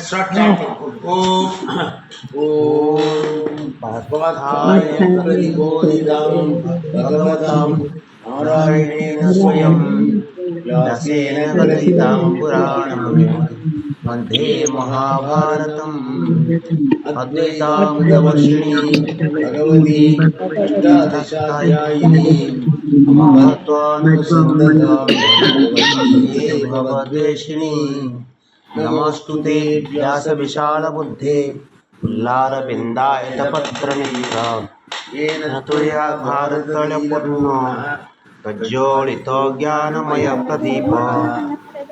start chanting. Om Bhagavathaya Pradibodhidam Bhagavatam Narayanena Swayam Vyasena Gaditam Puranam Vande Mahabharatam Advaitamritavarshini Bhagavati Ashtadishadhyayini Amatvanusandadam Bhagavati Bhavadveshini नमस्तुते व्यास विशाल बुद्धे उल्लारविन्दायतपत्रनेत्र येन त्वया भारतलपूर्णो प्रज्वलितो ज्ञानमय प्रदीप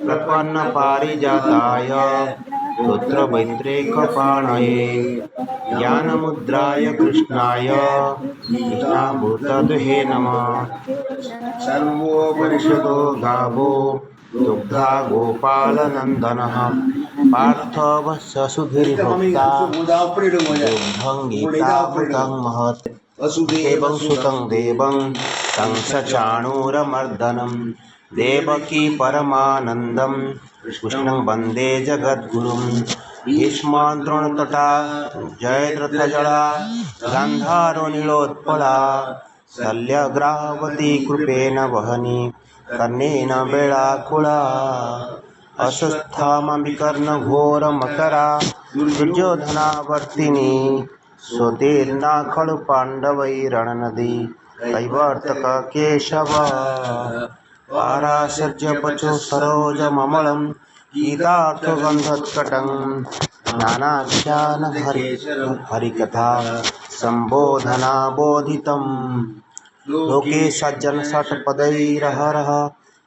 प्रपन्न पारिजाताय रुद्रवैत्रेकपाणये ज्ञानमुद्राय कृष्णाय कृष्णामृतदुहे नमः सर्वोपनिषदो गावो दुग्धा गोपालनन्दनः पार्थवस्य सुधीर्भोक्ता दुग्धं गीतामृतं महत् वसुदेवं सुतं देवं तं सचाणूरमर्दनं देवकी परमानन्दं कृष्णं वन्दे जगद्गुरुं भीष्माद्रोणतटा जयद्रथजला गान्धारो नीलोत्पला शल्यग्रावती कृपेण वहनी कर्णेन वेलाकुला अश्वस्थामविकर्णघोरमकरा दुर्योधनावर्तिनी स्वतीर्णा खलु पाण्डवैरणनदी कैवर्तक केशव पाराशर्यपचो सरोजममलं गीतार्थगन्धत्कटं नानाख्यान हरिकथा सम्बोधना बोधितम् लोके सज्जन षट्पदैरहरः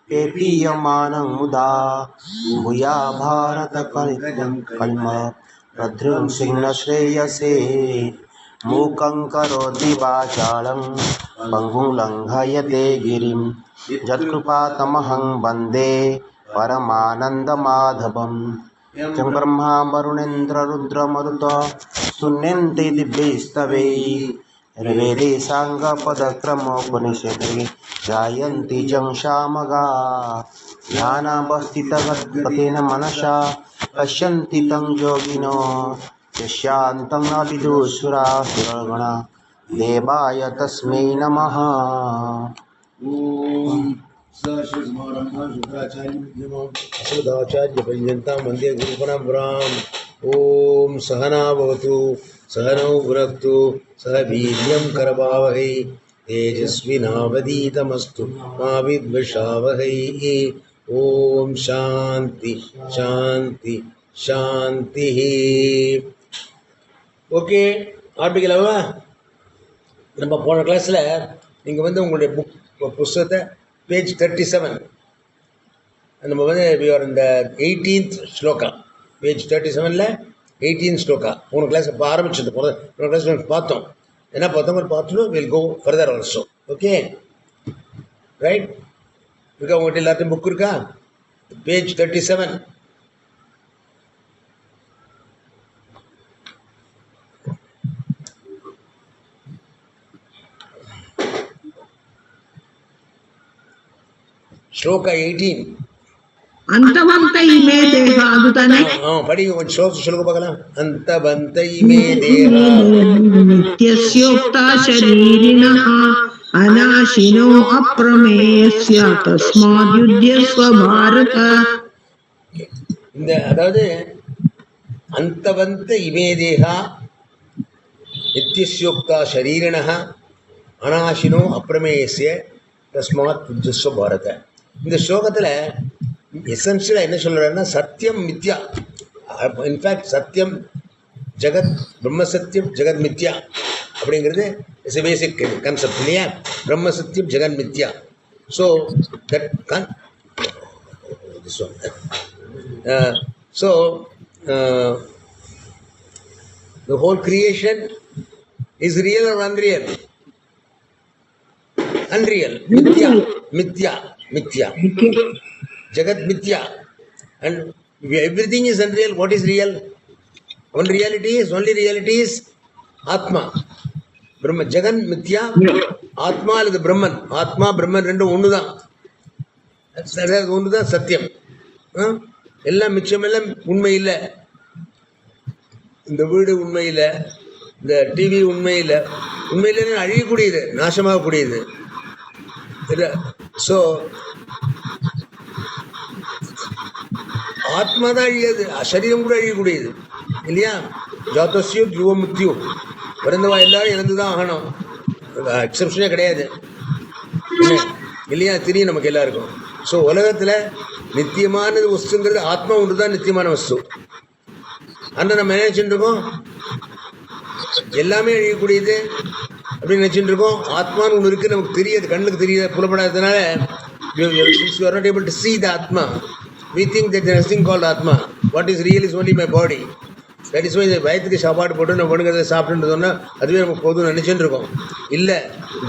पेपीयमानं मुदा भूया भारत कलिम भद्रं सिंहश्रेयसे मूकं करोति वाचालं पङ्गुं लङ्घयते गिरिं यत्कृपातमहं वन्दे परमानन्दमाधवं चं ब्रह्मा वरुणेन्द्ररुद्रमरुत स्तुन्यन्ते दिव्यैस्तवैः ऋग्वेदे साङ्गपदक्रमोपनिषदे गायन्ति चं सामगा ध्यानावस्थितगतेन मनसा पश्यन्ति तं योगिनो यस्यान्तं न विदुषुरासुरगणा देवाय तस्मै नमः। शुक्राचार्यपर्यन्तां वन्दे गुरुपरम्पराम्। ॐ सहना भवतु सहनौ भुनक्तु सह वीर्यं करवावहै तेजस्विनावधीतमस्तु मा विद्विषावहै। ॐ शान्ति शान्ति शान्तिः। ஓகே ஆரம்பிக்கலாமா? நம்ம போன கிளாஸில் நீங்கள் வந்து உங்களுடைய புஸ்தகத்தை பேஜ் 37 நம்ம வந்து இந்த 18th shloka page 37ல் 18th shloka போன கிளாஸ் இப்போ ஆரம்பிச்சது போன கிளாஸ் பார்த்தோம். என்ன பார்த்தோம் பார்த்துட்டு will go further also. Okay right இருக்கா? உங்கள்கிட்ட எல்லாத்தையும் புக் இருக்கா? பேஜ் 37 श्लोक 18 अंतवंत इमे देहादुतने पढ़ी श्लोक बगला अंतवंत इमे देहा नित्यस्योक्ता शरीरिणः अनाशिनो अप्रमेयस्य तस्माद् युध्यस्व भारत. இந்த அதாவது अंतवंत इमे देहा नित्यस्योक्ता शरीरिणः अनाशिनो अप्रमेयस्य तस्मात् युध्यस्व भारत. இந்த ஸ்லோகத்தில் எசென்ஷியலாக என்ன சொல்கிறாருன்னா சத்தியம் மித்யா. இன்ஃபேக்ட் சத்தியம் ஜெகத் பிரம்ம சத்தியம் ஜெகத் மித்யா அப்படிங்கிறது இட்ஸ் எ பேசிக் கான்செப்ட் இல்லையா? பிரம்ம சத்தியம் ஜெகத் மித்யா. So that the whole creation is real or unreal? Unreal. Mithya. Mithya. Mithya. Jagat Mithya. And everything is unreal. What is real? Only reality is Atma. Brahma. Jagat Mithya. Atma is the Brahman. Atma, Brahman rendu onnu dhaan. That's onnu dhaan Satyam. Ella micham ella unmai illa. இந்த வீடு உண்மையில், இந்த TV உண்மையில் அழியக்கூடியது, நாசமாகக்கூடியது. So ஆத்மா தான் அழியாது, சரீரம் கூட அழியக்கூடியது இல்லையா? ஜாத்தஸ்யோ த்ருவ முத்தியோ, பிறந்தவா எல்லாரும் இறந்து தான் ஆகணும், எக்ஸப்ஷனே கிடையாது இல்லையா? தெரியும் நமக்கு எல்லாருக்கும். ஸோ உலகத்தில் நித்தியமான வஸ்துங்கிறது ஆத்மா ஒன்று தான் நித்தியமான வஸ்து. ஆனால் நம்ம என்ன நினச்சிட்டு இருக்கோம், எல்லாமே அழியக்கூடியது அப்படின்னு நினச்சிட்டு இருக்கோம். ஆத்மான்னு ஒன்று இருக்குது, நமக்கு தெரியாது, கண்ணுக்கு தெரியாது, புலப்படாததுனால you are not able to see the Atma. We think that there is nothing called Atma. What is real is only my body. That is why வயிற்றுக்கு சாப்பாடு போட்டு நம்ம ஒழுங்கிறத சாப்பிட்டுன்னு சொன்னால் அதுவே நமக்கு போதும் நினச்சிட்டு இருக்கோம். இல்லை,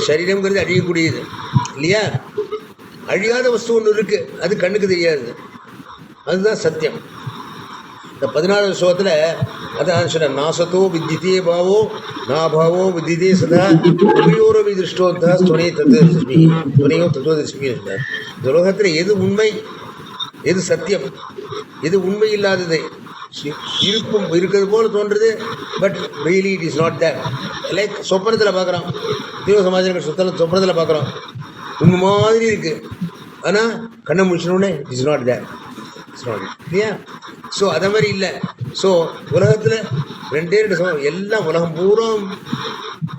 சரீரம்ங்கிறது அழியக்கூடியது இல்லையா? அழியாத வஸ்து ஒன்று இருக்குது, அது கண்ணுக்கு தெரியாது, அதுதான் சத்தியம். இந்த 14வது ஸ்லோகத்தில் அதான் சொன்ன, நாசத்தோ வித்தியதே பாவோ நாபாவோ வித்தியதே சதா உபயோர விதிருஷ்டோந்தா துணையோ தத்துவதர்ஷிமி. இந்த உலகத்தில் எது உண்மை, எது சத்தியம், எது உண்மை இல்லாதது இருக்கிறது போல தோன்றுறது, but really it is not there. Like சொப்பனத்தில் பார்க்குறோம், தீவிர சமாஜங்கள் சொப்பனத்தில் பார்க்குறோம், உண்மை மாதிரி இருக்குது, ஆனால் கண்ணை முடிச்சினோடனே it is not there, it's not இல்லையா? ஸோ அதை மாதிரி இல்லை. ஸோ உலகத்தில் ரெண்டே எல்லாம் உலகம் பூரா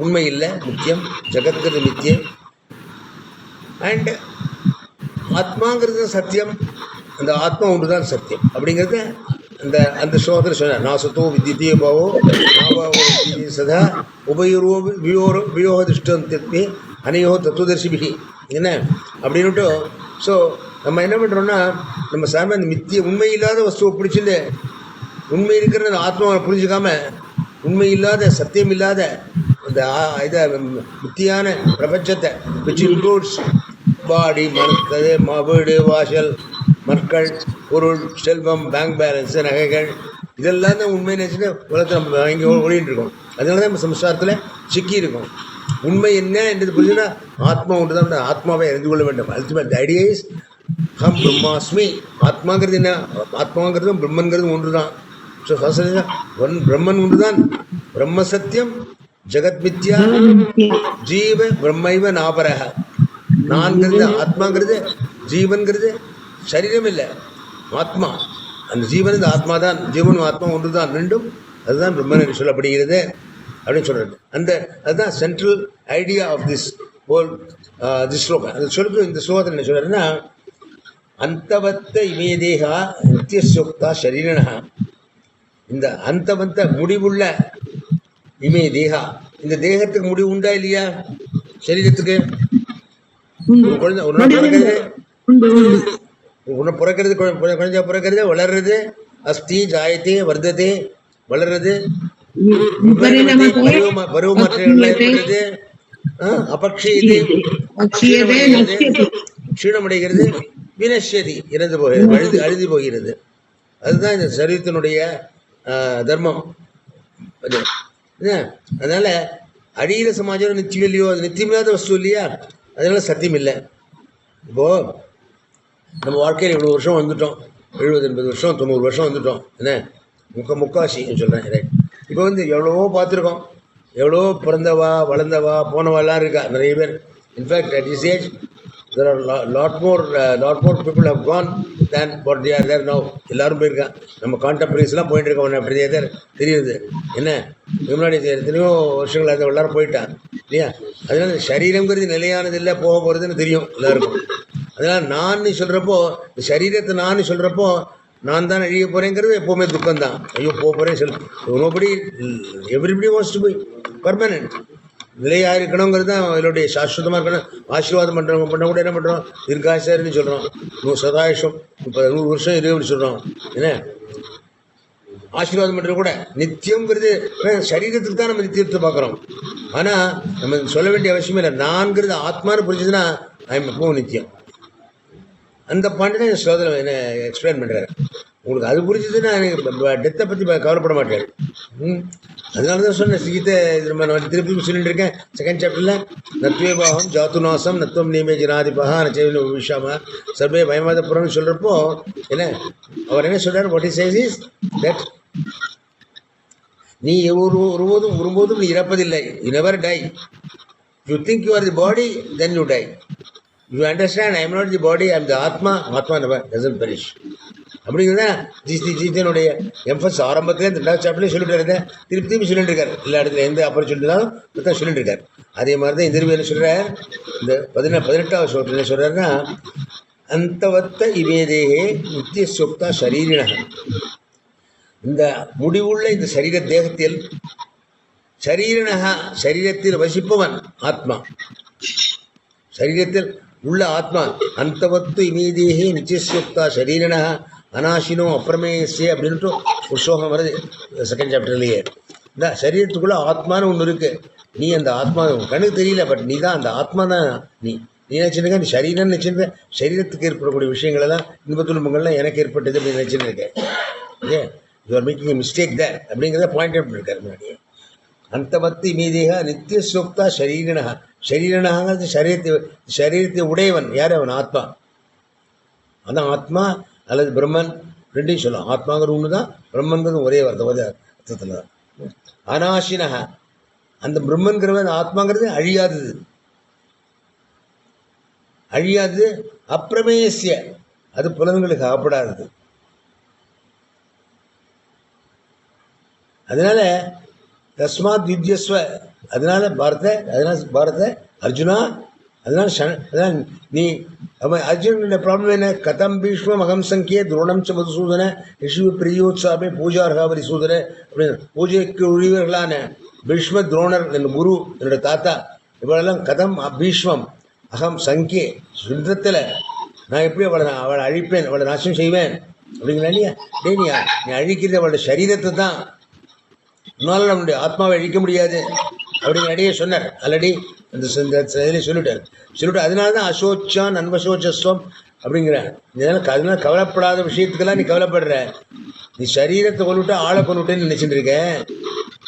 உண்மை இல்லை, முக்கியம், ஜகத்கிறது நித்தியம், அண்ட் ஆத்மாங்கிறது சத்தியம், அந்த ஆத்மா ஒன்று தான் சத்தியம் அப்படிங்கிறது அந்த ஸ்லோகத்தில் சொன்னார். நாசத்தோ வித்தியதே பாவோ நாபாவோ வித்தியதே சதா உபயோரோ வியோக திருஷ்டம் திருப்பி அனையோ தத்துவதர்ஷிபிகி என்ன அப்படின்னுட்டு. ஸோ நம்ம என்ன பண்ணுறோம்னா, நம்ம சாமி அந்த உண்மை இல்லாத வஸ்துவை பிடிச்சிட்டு உண்மை இருக்கிற ஆத்மாவை புரிஞ்சுக்காம உண்மை இல்லாத சத்தியம் இல்லாத இந்த இதை மித்தியான பிரபஞ்சத்தை விச் இன்க்ளூட்ஸ் பாடி, மனது, வீடு, வாசல், மக்கள், பொருள், செல்வம், பேங்க் பேலன்ஸு, நகைகள், இதெல்லாம் தான் உண்மை நினச்சிட்டு உலகத்தை நம்ம வாங்கி ஓடிட்டு இருக்கோம். அதனால தான் நம்ம சம்சாரத்தில் சிக்கி இருக்கோம். உண்மை என்ன என்றது புரிஞ்சுன்னா ஆத்மா ஒன்று தான், ஆத்மாவை அறிந்து கொள்ள வேண்டும். அல்டிமேட் ஐடியா இஸ் ஹம் பிரம்மாஸ்மி. ஆத்மாங்கிறது என்ன, ஆத்மாங்கிறதும் பிரம்மன்கிறதும் ஒன்று தான். ஸோ ஃபர்ஸ்ட் பிரம்மன் ஒன்று தான், பிரம்ம சத்தியம் ஜெகத் மித்யா ஜீவ பிரம்மைவ நாபரக. நான்கிறது ஆத்மாங்கிறது, ஜீவன்கிறது சரீரம் இல்லை, ஆத்மா. அந்த ஜீவன் இந்த ஆத்மா தான், ஜீவனும் ஆத்மா ஒன்று தான், ரெண்டும் அதுதான் பிரம்மன் என்று சொல்லப்படுகிறது அப்படின்னு சொல்கிறது. அதுதான் central idea of this whole this slokam. அது சொல்லுறது இந்த ஸ்லோகத்தில் என்ன சொல்கிறாருன்னா, அந்தவத்த இமேதேகா நித்தியசோக்தா ஷரீரனா. இந்த அந்தவந்த முடிவுள்ள இமே தேகா, இந்த தேகத்துக்கு முடிவு உண்டா இல்லையா? சரீரத்துக்கு குழந்தை ஒரு நாள் பிறக்கிறது, குழந்தை பிறக்கிறது, வளர்றது, அஸ்தி ஜாயத்தே வர்த்ததே, வளர்றது, பருவமாற்றங்கள் ஏற்படுறது, அபக்ஷயதே க்ஷீணமடைகிறது, வினஷ்யதி இறந்து போகிறது, அழுதி போகிறது. அதுதான் இந்த சரீரத்தினுடைய தர்மம். அதனால அடியில சமாஜம் நிச்சயம் இல்லையோ, அது நித்தியமில்லாத வஸ்து இல்லையா, அதனால சத்தியம் இல்லை. இப்போ நம்ம வாழ்க்கையில் இவ்வளோ வருஷம் வந்துட்டோம், 70-80 வருஷம் 90 வருஷம் வந்துட்டோம், என்ன முக்காசி சொல்கிறேன். ரைட். இப்போ எவ்வளவோ பார்த்துருக்கோம், எவ்வளவோ பிறந்தவா வளர்ந்தவா போனவாலாம் இருக்கா நிறைய பேர். In fact at this age there are lot more people have gone than what they are there now. எல்லாரும் போயிருக்கான். நம்ம கான்டெம்பரரிஸ்லாம் போயிட்டு இருக்கோம், அப்படியே தான் தெரியுது. என்ன முன்னாடி எத்தனையோ வருஷங்கள் அது எல்லாரும் போயிட்டான் இல்லையா? அதனால சரீரங்கிறது நிலையானது இல்லை, போக போகிறதுன்னு தெரியும் எல்லாருக்கும். அதனால் நான் சொல்கிறப்போ, இந்த சரீரத்தை நான் சொல்கிறப்போ நான் தான் அழிய போகிறேங்கிறது எப்போவுமே துக்கம்தான். ஐயோ போக போகிறேன்னு சொல்லி nobody, everybody wants to be permanent, நிலையாக இருக்கணுங்கிறது தான் இதனுடைய சாஸ்வதமாக இருக்கணும். ஆசீர்வாதம் பண்ணுறவங்க பண்ண கூட என்ன பண்ணுறோம், தீர்காசாரின்னு சொல்கிறோம், 100 சதாயுஷம் 100 வருஷம் இருபது சொல்கிறோம். என்ன ஆசீர்வாதம் பண்ணுறது கூட நித்தியங்கிறது சரீரத்துக்கு தான் நம்ம நித்தியத்தை பார்க்குறோம். ஆனால் நம்ம சொல்ல வேண்டிய அவசியமே இல்லை. நான்கிறது ஆத்மானு புரிஞ்சதுன்னா ஐம் எப்பவும் நித்தியம். அந்த பாயிண்ட் தான் என் ஸ்லோகத்தில் என்ன எக்ஸ்பிளைன் பண்ணுறாரு. உங்களுக்கு அது புரிஞ்சதுன்னா டெத்தை பற்றி கவலைப்பட மாட்டேன். அதனால தான் சொன்னேன், சீத்தை நான் திருப்பி சொல்லிட்டு இருக்கேன். செகண்ட் சாப்டரில் நத்வேபாகம் ஜாத்துநாசம் நத்வம் நீமே ஜனாதிபா நச்சேவில விஷாம சர்வே பயமாதபுரம்னு சொல்கிறப்போ என்ன அவர் என்ன சொல்கிறார், what is says is that நீ ஒருபோதும் நீ இறப்பதில்லை. You never die. You think you are the body, then you die. You understand I am not the body, I am the atma. Atma never doesn't perish. அப்படிங்கிறத ஜீதனுடைய எம்பஸ் ஆரம்பத்திலே இந்த 2வது சாப்டர்லேயே சொல்லிட்டு இருந்தேன். திருப்பி சொல்லிட்டு இருக்காரு. எல்லா இடத்துல எந்த ஆப்பர்ச்சுனிட்டி இருந்தாலும் சொல்லிட்டு இருக்காரு. அதே மாதிரி தான் இந்த என்ன சொல்கிறார், இந்த 18வது ஸ்லோகத்தில் என்ன சொல்கிறாருன்னா, அந்தவத்த இவேதேகே நித்தியசோக்தா சரீரிணக. இந்த முடிவுள்ள இந்த சரீர தேகத்தில் சரீரிணகா சரீரத்தில் வசிப்பவன் ஆத்மா, சரீரத்தில் உள்ள ஆத்மா. அந்தவத்து இமேதேகே நித்தியசோக்தா சரீரிணகா அனாசினோ அப்பிரமேயசே அப்படின்ட்டு ஒரு ஸ்லோகம் வருது 2nd சாப்டர்லேயே. இந்த சரீரத்துக்குள்ள ஆத்மான்னு ஒன்று இருக்கு. நீ அந்த ஆத்மா கண்ணுக்கு தெரியல, பட் நீ தான் அந்த ஆத்மா தான். நீ நினைச்சிருக்க, நீ சரீரம்னு நினைச்சிருக்க. சரீரத்துக்கு ஏற்படக்கூடிய விஷயங்கள் எல்லாம் இன்ப துன்பங்கள்லாம் எனக்கு ஏற்பட்டது அப்படின்னு நினைச்சுன்னு இருக்கேன். Okay, you are making mistake there அப்படிங்கிறத பாயிண்ட் அவுட் பண்ணிருக்காரு முன்னாடி. அந்தவத்து இமேதேகா நித்தியசோக்தா சரீரிணகா. சரீரனகாங்கிறது சரீரத்தை உடையவன். யார் அவன்? ஆத்மா. அதான் ஆத்மா அல்லது பிரம்மன், ரெண்டையும் சொல்லலாம். ஆத்மாங்கிறது ஒன்று தான், பிரம்மன்கிறது ஒரே அர்த்தத்தில் தான். அனாசினக, அந்த பிரம்மன்கிறவன் ஆத்மாங்கிறது அழியாதது, அழியாதது. அப்பிரமேயசிய, அது புலன்களுக்கு அகப்படாதது. அதனால தஸ்மாத் யுத்யஸ்வ, அதனால பாரத அர்ஜுனா, அதனால நீ அவன் அர்ஜுனோட ப்ராப்ளம் என்ன? கதம் பீஷ்மம் அகம் சங்கியே துரோணம் ச மதுசூதன ரிஷி பிரியோத்சாபே பூஜார்காவரி சூதன அப்படின்னு பூஜைக்கு உரியவர்களான பீஷ்ம துரோணர், என் குரு, என்னோட தாத்தா, இவளெல்லாம் கதம் பீஷ்மம் அகம் சங்கியே, யுத்தத்தில் நான் எப்படி அவளை அழிப்பேன், அவளை நாசம் செய்வேன் அப்படிங்கிற இல்லையா? நீ அழிக்கிறது அவளோட சரீரத்தை தான், உன்னால நம்மளுடைய ஆத்மாவை அழிக்க முடியாது அப்படிங்கிற அடியே சொன்னார். ஆல்ரெடி இந்த சொல்லிட்டு அதனால தான் அசோச்சான் அன்வசோச்சஸ்வம் அப்படிங்கிற. அதனால கவலைப்படாத விஷயத்துக்கெல்லாம் நீ கவலைப்படுற. நீ சரீரத்தை கொண்டுட்டா ஆளை கொண்டுட்டேன்னு நினைச்சிட்டு இருக்க.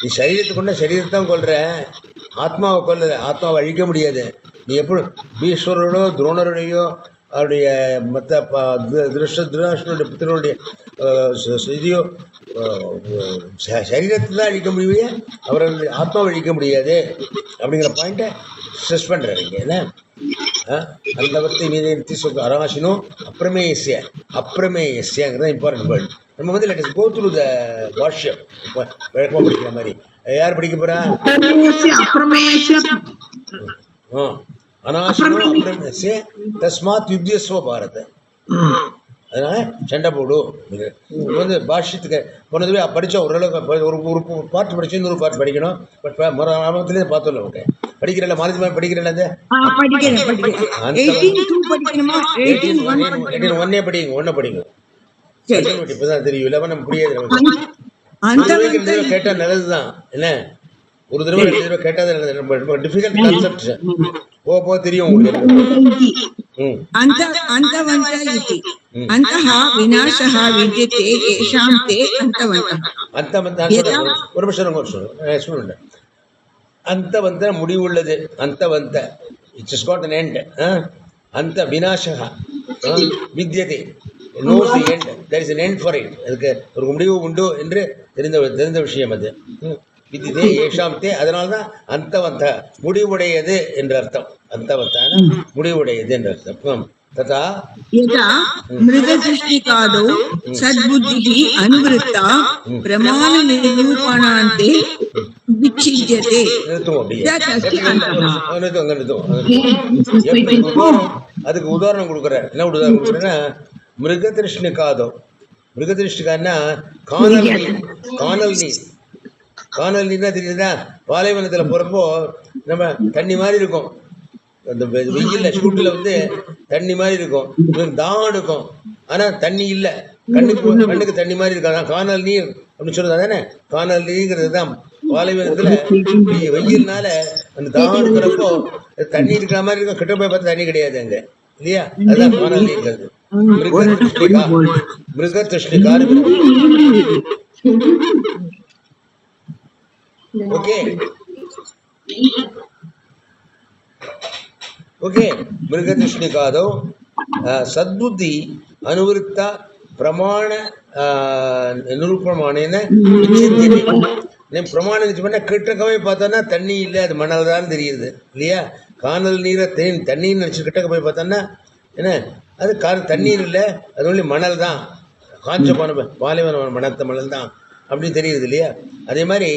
நீ சரீரத்தை கொண்டா சரீரத்தான் கொள்ற, ஆத்மாவை கொல்ல. ஆத்மாவை அழிக்க முடியாது. நீ எப்படி பீஷ்வரோடோ துரோணருடையோ அவருடைய மற்ற திருஷ்டனுடைய புத்திரனுடைய இதையோ சரீரத்தை தான் அழிக்க முடியும், அவர்களுடைய ஆத்மாவை அழிக்க முடியாது அப்படிங்கிற பாயிண்ட்டை ஸ்ட்ரெஸ் பண்ணுறாரு இங்கே. என்ன அந்த வர்த்தி மீது அராசினோ அப்பிரமேயஸ்யங்கிறது இம்பார்ட்டன்ட் வேர்ட். நம்ம வந்து let us go through the bhashyam. வழக்கமாக படிக்கிற மாதிரி யார் படிக்க போறா? அனாசினோ அப்பிரமேயஸ்ய தஸ்மாத் யுத்யஸ்வ பாரத. அதனால சண்டை போடும். வந்து பாஷ்யத்துக்கு போனதுவே படித்தோம், ஓரளவுக்கு ஒரு பாட்டு படிச்சு இன்னொரு பாட்டு படிக்கணும். பட் ஆரம்பத்திலே பார்த்தோம்ல. ஓகே, படிக்கிறல மாலதி மாதிரி படிக்கிறல. ஒன்னே படிங்க, ஒன்ன படிங்க. இப்பதான் தெரியும், இல்ல நம்ம புரியாது. கேட்டா நல்லதுதான். என்ன ஒரு தடவை 2 தடவை கேட்டாதான் நல்லது. நம்ம டிஃபிகல்ட் கான்செப்ட் போக தெரியும் உங்களுக்கு. அந்தவந்த முடிவுள்ளது. அந்தவந்த it's is god an end. அந்த விநாசகா வித்யதே, knows the end. There is an end for it. அதுக்கு ஒரு முடிவு உண்டு என்று தெரிந்த விஷயம் அது. விதிதே ஏஷாம் தே, அதனால்தான் அந்தவந்த முடிவுடையது என்ற அர்த்தம். அந்தவந்தான முடிவுடையது என்ற அர்த்தம். ததா யதா மிருகதிஷ்டிகாதோ சத்புத்திஹி அனுவருத்தா பிரமாண நிரூபணாந்தே விச்சித்யதே. அதுக்கு உதாரணம் கொடுக்குறார். என்ன உதாரணம் கொடுக்குறேன்னா, மிருகதிருஷ்ணிகாதோ. மிருகதிருஷ்டிகான்னா காணல் நீர். காணல் நீர்னா தெரியுதா? பாலைவனத்தில் போகிறப்போ நம்ம தண்ணி மாதிரி இருக்கும். அந்த வெயில்ல சூட்டில் வந்து தண்ணி மாதிரி இருக்கும், தாகம் இருக்கும், ஆனால் தண்ணி இல்லை. கண்ணுக்கு தண்ணி மாதிரி இருக்கும். அதான் காணல் நீர் அப்படின்னு சொல்றது. தானே காணல் நீர்ங்கிறது தான். பாலைவனத்தில் வெயில்னால அந்த தாகம் இருக்கிறப்போ தண்ணி இருக்கிற மாதிரி இருக்கும், கிட்ட போய் பார்த்தா தண்ணி கிடையாது அங்கே, இல்லையா? அதுதான் காணல் நீர்ங்கிறது. மிருகதிருஷ்டிகா. Okay okay. மிருகதிருஷ்ணிகாதோ சத்புத்தி அனுவருத்தா பிரமாண நிரூபமானேன பிரமாணம் நிச்சயம் பண்ணால் கிட்டக்கவே பார்த்தோன்னா தண்ணி இல்லை, அது மணல் தான் தெரியுது இல்லையா. காணல் நீரை தண்ணீர் நினச்சி கிட்டக்க போய் பார்த்தோன்னா என்ன, அது தண்ணீர் இல்லை, அது ஒன்லி மணல் தான், காஞ்ச பாலைவன மணத்த மணல் தான் அப்படின்னு தெரியுது இல்லையா. அதே மாதிரி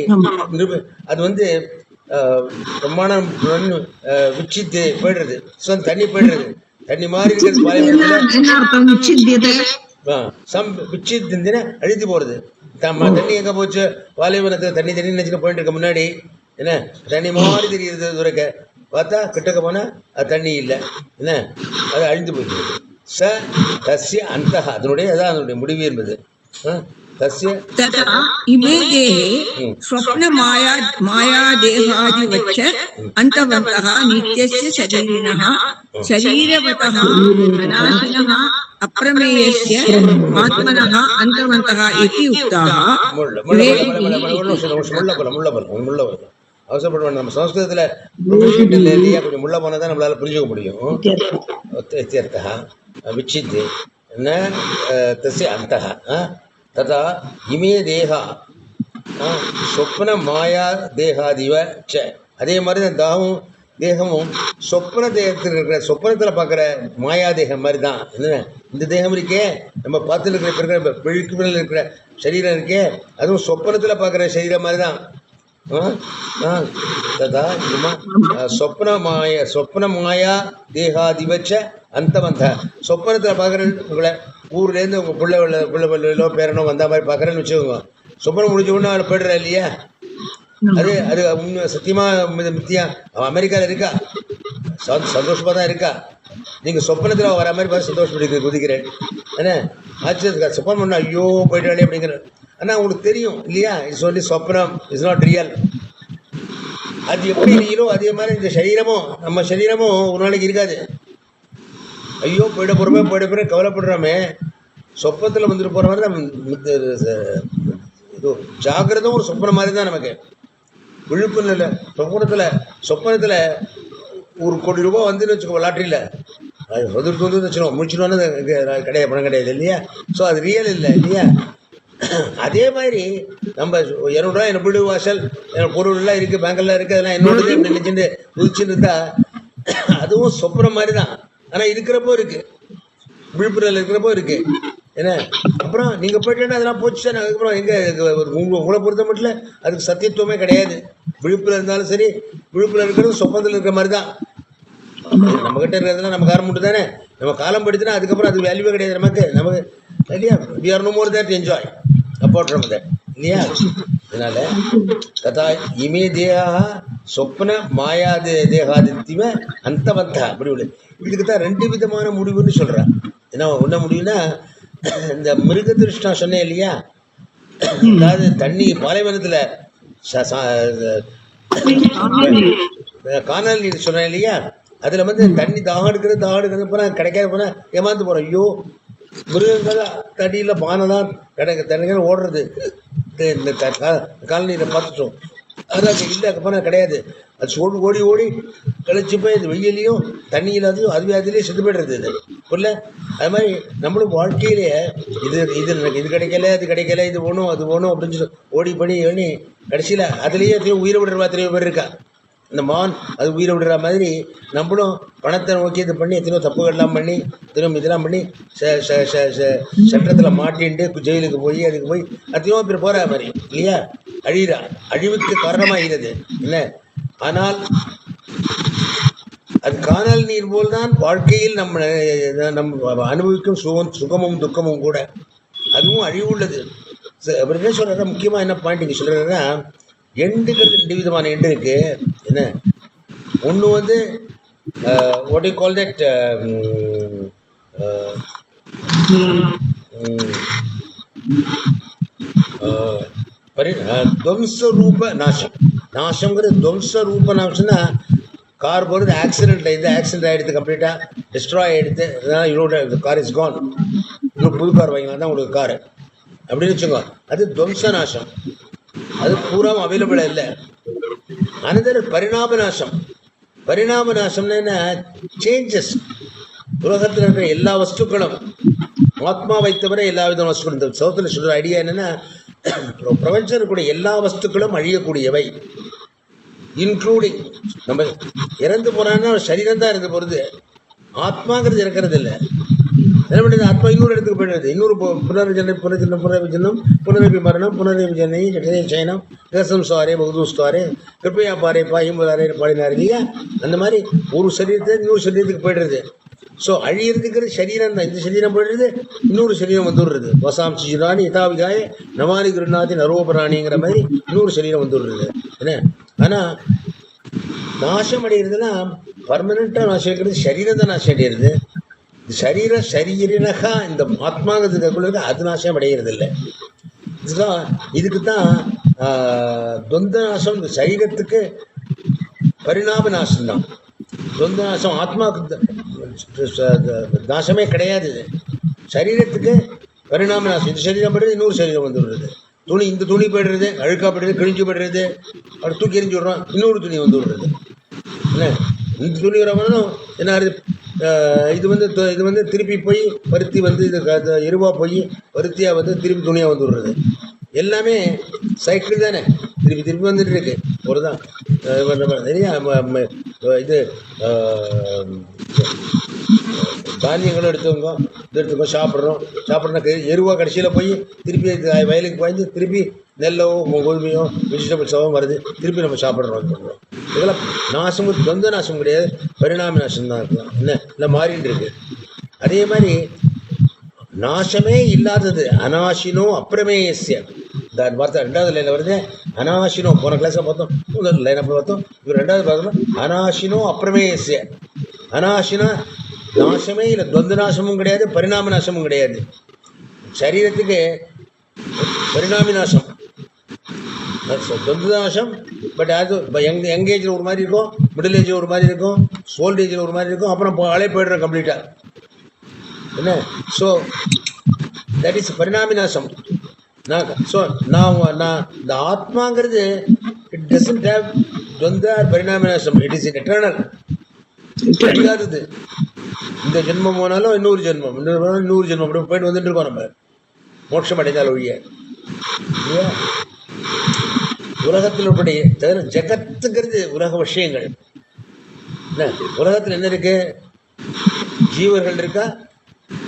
அது வந்து பிரமாணம் விச்சித்து போயிடுறது, தண்ணி போயிடுறது, தண்ணி மாதிரி இருக்கிறது பாலைவனத்தில் விச்சித்துனா அழித்து போகிறது. தண்ணி எங்கே போச்சு, பாலைவனத்தில் தண்ணி தண்ணி நினச்சிட்டு போயிட்டு இருக்க முன்னாடி என்ன தண்ணி மாதிரி தெரியுது, துரைக்க பார்த்தா கிட்டக்க போனால் அது தண்ணி இல்லை என்ன, அது அழிந்து போயிடுது. தஸ்ய அந்த அதனுடைய அதான் அதனுடைய முடிவு என்பது. तस्य तथा इमे देहे स्वप्न माया देहादिवच्च अन्तवन्तः नित्यस्य शरीरिणः शरीरवतः अनाशिनः अप्रमेयस्य आत्मनः अन्तवन्तः इति उक्ताः. அவசரப்படுவோம். நம்ம சம்ஸ்கிருதத்தில் ப்ரொஃபிஷியன்ட் இல்லை இல்லையா, கொஞ்சம் முள்ள போனால் தான் நம்மளால் புரிஞ்சுக்க முடியும். இத்தியர்த்தः விச்சித்து न तस्य अन्तः तथा इमे देहा स्वप्न माया देहादिव च. அதே மாதிரி தான் தாவும் தேகமும் சொப்ன தேகத்தில் இருக்கிற சொப்னத்தில் பார்க்குற மாயா தேகம் மாதிரி தான். என்ன இந்த தேகம் இருக்கே, நம்ம பார்த்துட்டு இருக்கிற விழிப்புணர்வில் இருக்கிற சரீரம் இருக்கே, அதுவும் சொப்பனத்தில் பார்க்குற சரீரம் மாதிரி தான். तथा स्वप्न माया देहादिवच्च अंतवंत. சொப்பனத்தில் பார்க்குற உங்களை ஊர்லேருந்து உங்கள் பிள்ளை பேரனோ வந்த மாதிரி பார்க்குறேன்னு வச்சுக்கோங்க. சொப்பனம் முடிஞ்ச உடனே அவளை போய்டுறா இல்லையா, அது அது உண்மை சத்தியமாக மித்தியா. அவன் அமெரிக்காவில் இருக்கா, சந்தோஷமாக தான் இருக்கா. நீங்கள் சொப்பனத்தில் வர மாதிரி பார்த்து சந்தோஷப்பட்டு குதிக்கிறேன் என்ன ஆச்சரியத்துக்கா. சொப்பனம் பண்ணால் ஐயோ போயிட்டாலே அப்படிங்கிற. ஆனால் உங்களுக்கு தெரியும் இல்லையா, இட்ஸ் ஒன்லி சொப்னம், இட்ஸ் நாட் ரியல். அது எப்படி நீங்களோ அதே மாதிரி இந்த சரீரமும் நம்ம சரீரமும் ஒரு நாளைக்கு இருக்காது. ஐயோ போயிட போகிறோமே கவலைப்படுறோமே. சொப்பத்தில் வந்துட்டு போகிற மாதிரி நம்ம இது ஜாகிரதும் ஒரு சொப்பனம் மாதிரி தான் நமக்கு. விழுப்பு இல்லை சொப்பனத்தில் ஒரு கோடி ரூபா வந்துன்னு வச்சுக்கோ லாட்ரியில், அது வந்து வச்சுக்கணும் முடிச்சிடுவோன்னு கிடையாது, பணம் கிடையாது இல்லையா. ஸோ அது ரியல் இல்லை இல்லையா. அதே மாதிரி நம்ம 200 ரூபா என் வீடு வாசல் என் பொருள்லாம் இருக்குது, பேங்கெல்லாம் இருக்குது, அதெல்லாம் என்னோடது நினைச்சுட்டு குதிச்சுட்டு இருந்தா அதுவும் சொப்பனம் மாதிரி தான். ஆனால் இருக்கிறப்போ இருக்குது, விழுப்புரத்தில் இருக்கிறப்போ இருக்குது என்ன. அப்புறம் நீங்கள் போய்ட்டேன்னா அதெல்லாம் போச்சு தானே. அதுக்கப்புறம் எங்கே உங்களை பொறுத்த மட்டும் அதுக்கு சத்தியத்துவமே கிடையாது. விழுப்புரம் இருந்தாலும் சரி, விழுப்புரம் இருக்கிறது சொப்பனத்தில் இருக்கிற மாதிரி தான். நம்மகிட்ட இருக்கிறதுலாம் நம்ம காரம் மட்டும் தானே. நம்ம காலம் படுத்தினா அதுக்கப்புறம் அது வேல்யூவே கிடையாது நமக்கு இல்லையா. We are no more that enjoy apart from that இல்லையா. அதனால ததா இமே தேகா சொப்ன மாயா தேகாதித்யவ அந்தவந்த அப்படி உள்ளது. இதுக்கு தான் 2 விதமான முடிவுன்னு சொல்கிறேன். ஏன்னா என்ன முடிவுன்னா, இந்த மிருக திருஷ்டா சொன்னேன் இல்லையா, அதாவது தண்ணி பாலைவனத்தில் காணல் நீர் சொன்னேன் இல்லையா, அதில் வந்து தண்ணி தாகம் எடுக்கிறது போனால் கிடைக்காத போனால் ஏமாந்து போகிறோம். ஐயோ மிருகங்கள் தண்ணியில் பானைலாம் தண்ணிகள் ஓடுறது இந்த காலனியில் பார்த்துட்டோம். அதான் இல்லை போனால் கிடையாது. அது ஓடி ஓடி கழிச்சு போய் இந்த வெயிலையும் தண்ணி இல்லாதையும் அதுலேயே செத்து போய்டுறது. இது புரியல. அது மாதிரி நம்மளும் வாழ்க்கையிலேயே இது கிடைக்கல அது கிடைக்கல, இது வேணும் அது வேணும் அப்படின்னு சொல்லி ஓடி பண்ணி கடைசியில் அதுலேயே உயிரை விடுற எத்தனையோ பேர் இருக்கா. இந்த மான் அது உயிரை விடுற மாதிரி நம்மளும் பணத்தை நோக்கி இது பண்ணி எத்தனையோ தப்புகள்லாம் பண்ணி இதெல்லாம் பண்ணி சட்டத்தில் மாட்டின்ட்டு ஜெயிலுக்கு போய் அதுக்கு போய் எத்தனையோ பேர் போகிற மாதிரி இல்லையா. அழிவுக்கு காரணமாகிறது இல்லை. ஆனால் அது காணல் நீர் போல்தான் வாழ்க்கையில் நம்ம அனுபவிக்கும் சுகமும் துக்கமும் கூட, அதுவும் அழிவுள்ளது. அவர் என்ன சொல்கிறாரா, முக்கியமாக என்ன பாயிண்ட் இங்கே சொல்கிறாருன்னா, எண்டுங்கிறது 2 விதமான எண்டு இருக்கு என்ன. ஒன்று வந்து வாட் யூ கால் தட் துவம்சரூப நாசம். நாசங்கிறது துவம்சரூப நாசம்னா, கார் போகிறது ஆக்சிடென்ட் ஆகிடுது, கம்ப்ளீட்டாக டிஸ்ட்ராய் ஆகிடுது, அதனால் இவ்வளோ கார் இஸ் கான், இன்னும் புது கார் வாங்கினா தான் உங்களுக்கு காரு அப்படின்னு வச்சுக்கோ. அது துவம்ச நாசம், அது பூரா அவைலபிள் இல்லை. அனதர் பரிணாம நாசம்னா என்ன, சேஞ்சஸ். உலகத்தில் இருக்கிற எல்லா வஸ்துக்களும் ஆத்மா வைத்தவரை எல்லா விதமான வஸ்துக்களும். இந்த சௌத்தில் சொல்கிற ஐடியா என்னென்னா, பிரபஞ்சம் இருக்கக்கூடிய எல்லா வஸ்துக்களும் அழியக்கூடியவை, இன்க்ளூடிங் நம்ம இறந்து போறான்னா சரீரம் தான் இருந்து போகிறது, ஆத்மாங்கிறது இறக்கிறது இல்லை. என்ன பண்ணுறது? ஆத்மா இன்னொரு இடத்துக்கு போயிடுறது, இன்னொரு புனர்ஜன்மம் புனர்ஜன்மம் புனர்ஜன்மம் புனரபி மரணம் புனரபி ஜனனி ஜடனே சயனம் தேசம் சுவாரே பகுதூஸ்துவாரே கிருப்பையா பாரே பாயும்பதாரே பாடினார் இல்லையா? அந்த மாதிரி ஒரு சரீரத்தை இன்னொரு சரீரத்துக்கு போயிடுறது. ஸோ அழியிறதுங்கிறது சரீரம் தான். இந்த சரீரம் போயிடுறது, இன்னொரு சரீரம் வந்துடுறது. வசாம் சிஜிராணி யதாவிகாய நவானி குருநாதி நரோபராணிங்கிற மாதிரி இன்னொரு சரீரம் வந்துடுறது. என்ன ஆனால் நாசம் அடைகிறதுனா பர்மனெண்ட்டாக நாசம் அடைகிறது சரீரம் தான் நாசம் அடைகிறது. சரீரனகா இந்த ஆத்மாங்கிறதுக்குள்ள அது நாசம் அடைகிறது இல்லை. இதுக்கு தான் துவந்த நாசம் இந்த சரீரத்துக்கு பரிணாம நாசம்தான். துவந்த நாசம் ஆத்மாவுக்கு நாசமே கிடையாது. சரீரத்துக்கு பரிணாம நாசம். இந்த சரீரம் போய்டுறது, இன்னொரு சரீரம் வந்து விடுறது. துணி இந்த துணி போய்டுறது, அழுக்கா போய்டுறது, கிழிஞ்சு போய்டுறது, அப்படி தூக்கி எரிஞ்சு விடுறோம், இன்னொரு துணி வந்து விடுறது. இல்லை இந்த துணி வரவனும் என்ன ஆகுது? இது வந்து திருப்பி போய் பருத்தி வந்து இது எருவாக போய் பருத்தியாக வந்து திருப்பி துணியாக வந்து விடுறது. எல்லாமே சைக்கிள் தானே, திருப்பி திருப்பி வந்துட்டு இருக்கு. ஒரு தான் நிறையா இது தானியங்களும் எடுத்துக்கோ சாப்பிட்றோம் எருவா கடைசியில் போய் திருப்பி வயலுக்கு பாய்ந்து திருப்பி நெல்லோ கோதுமையோ வெஜிடபிள்ஸாவோ வருது, திருப்பி நம்ம சாப்பிட்றோம். இதெல்லாம் நாசம், சொந்த நாசம் கிடையாது, பரிணாம நாசம் தான் இருக்கும். என்ன இல்லை மாறிட்டு இருக்கு. அதே மாதிரி நாசமே இல்லாதது அநாசினோ அப்பிரமேயஸ்ய. இந்த வார்த்தை ரெண்டாவது லைனில் வருது. அநாசினோ போன கிளாஸில் பார்த்தோம், முதல் லைனை பார்த்தோம், இவர் ரெண்டாவது பார்த்தோம்னா அநாசினோ அப்பிரமேயஸ்ய. அநாசினா நாசமே இல்லை, துவந்த நாசமும் கிடையாது, பரிணாம நாசமும் கிடையாது. சரீரத்துக்கு பரிணாமி நாசம், துவந்த நாசம். பட் அது யங் ஏஜில் ஒரு மாதிரி இருக்கும், மிடில் ஏஜில் ஒரு மாதிரி இருக்கும், ஓல்ட் ஏஜில் ஒரு மாதிரி இருக்கும், அப்புறம் அலைய போய்டுறோம் கம்ப்ளீட்டாக. என்ன ஸோ தட் இஸ் பரிணாமி நாசம். ஸோ நான் இந்த ஆத்மாங்கிறது இட் டசன்ட் ஹேவ் துவந்த பரிணாமி நாசம். இட் இஸ் எட்டர்னல், அழியாதது. இந்த ஜென்மம் போனாலும் இன்னொரு ஜென்மம், இன்னொரு ஜென்மம் அப்படி போயிட்டு வந்துட்டு இருக்கோம். நம்ம மோட்சம் அடைந்தால் ஒழிய உலகத்தில் இருக்கக்கூடிய ஜகத்துங்கிறது உலக விஷயங்கள். என்ன உலகத்தில் என்ன இருக்கு? ஜீவர்கள் இருக்கா,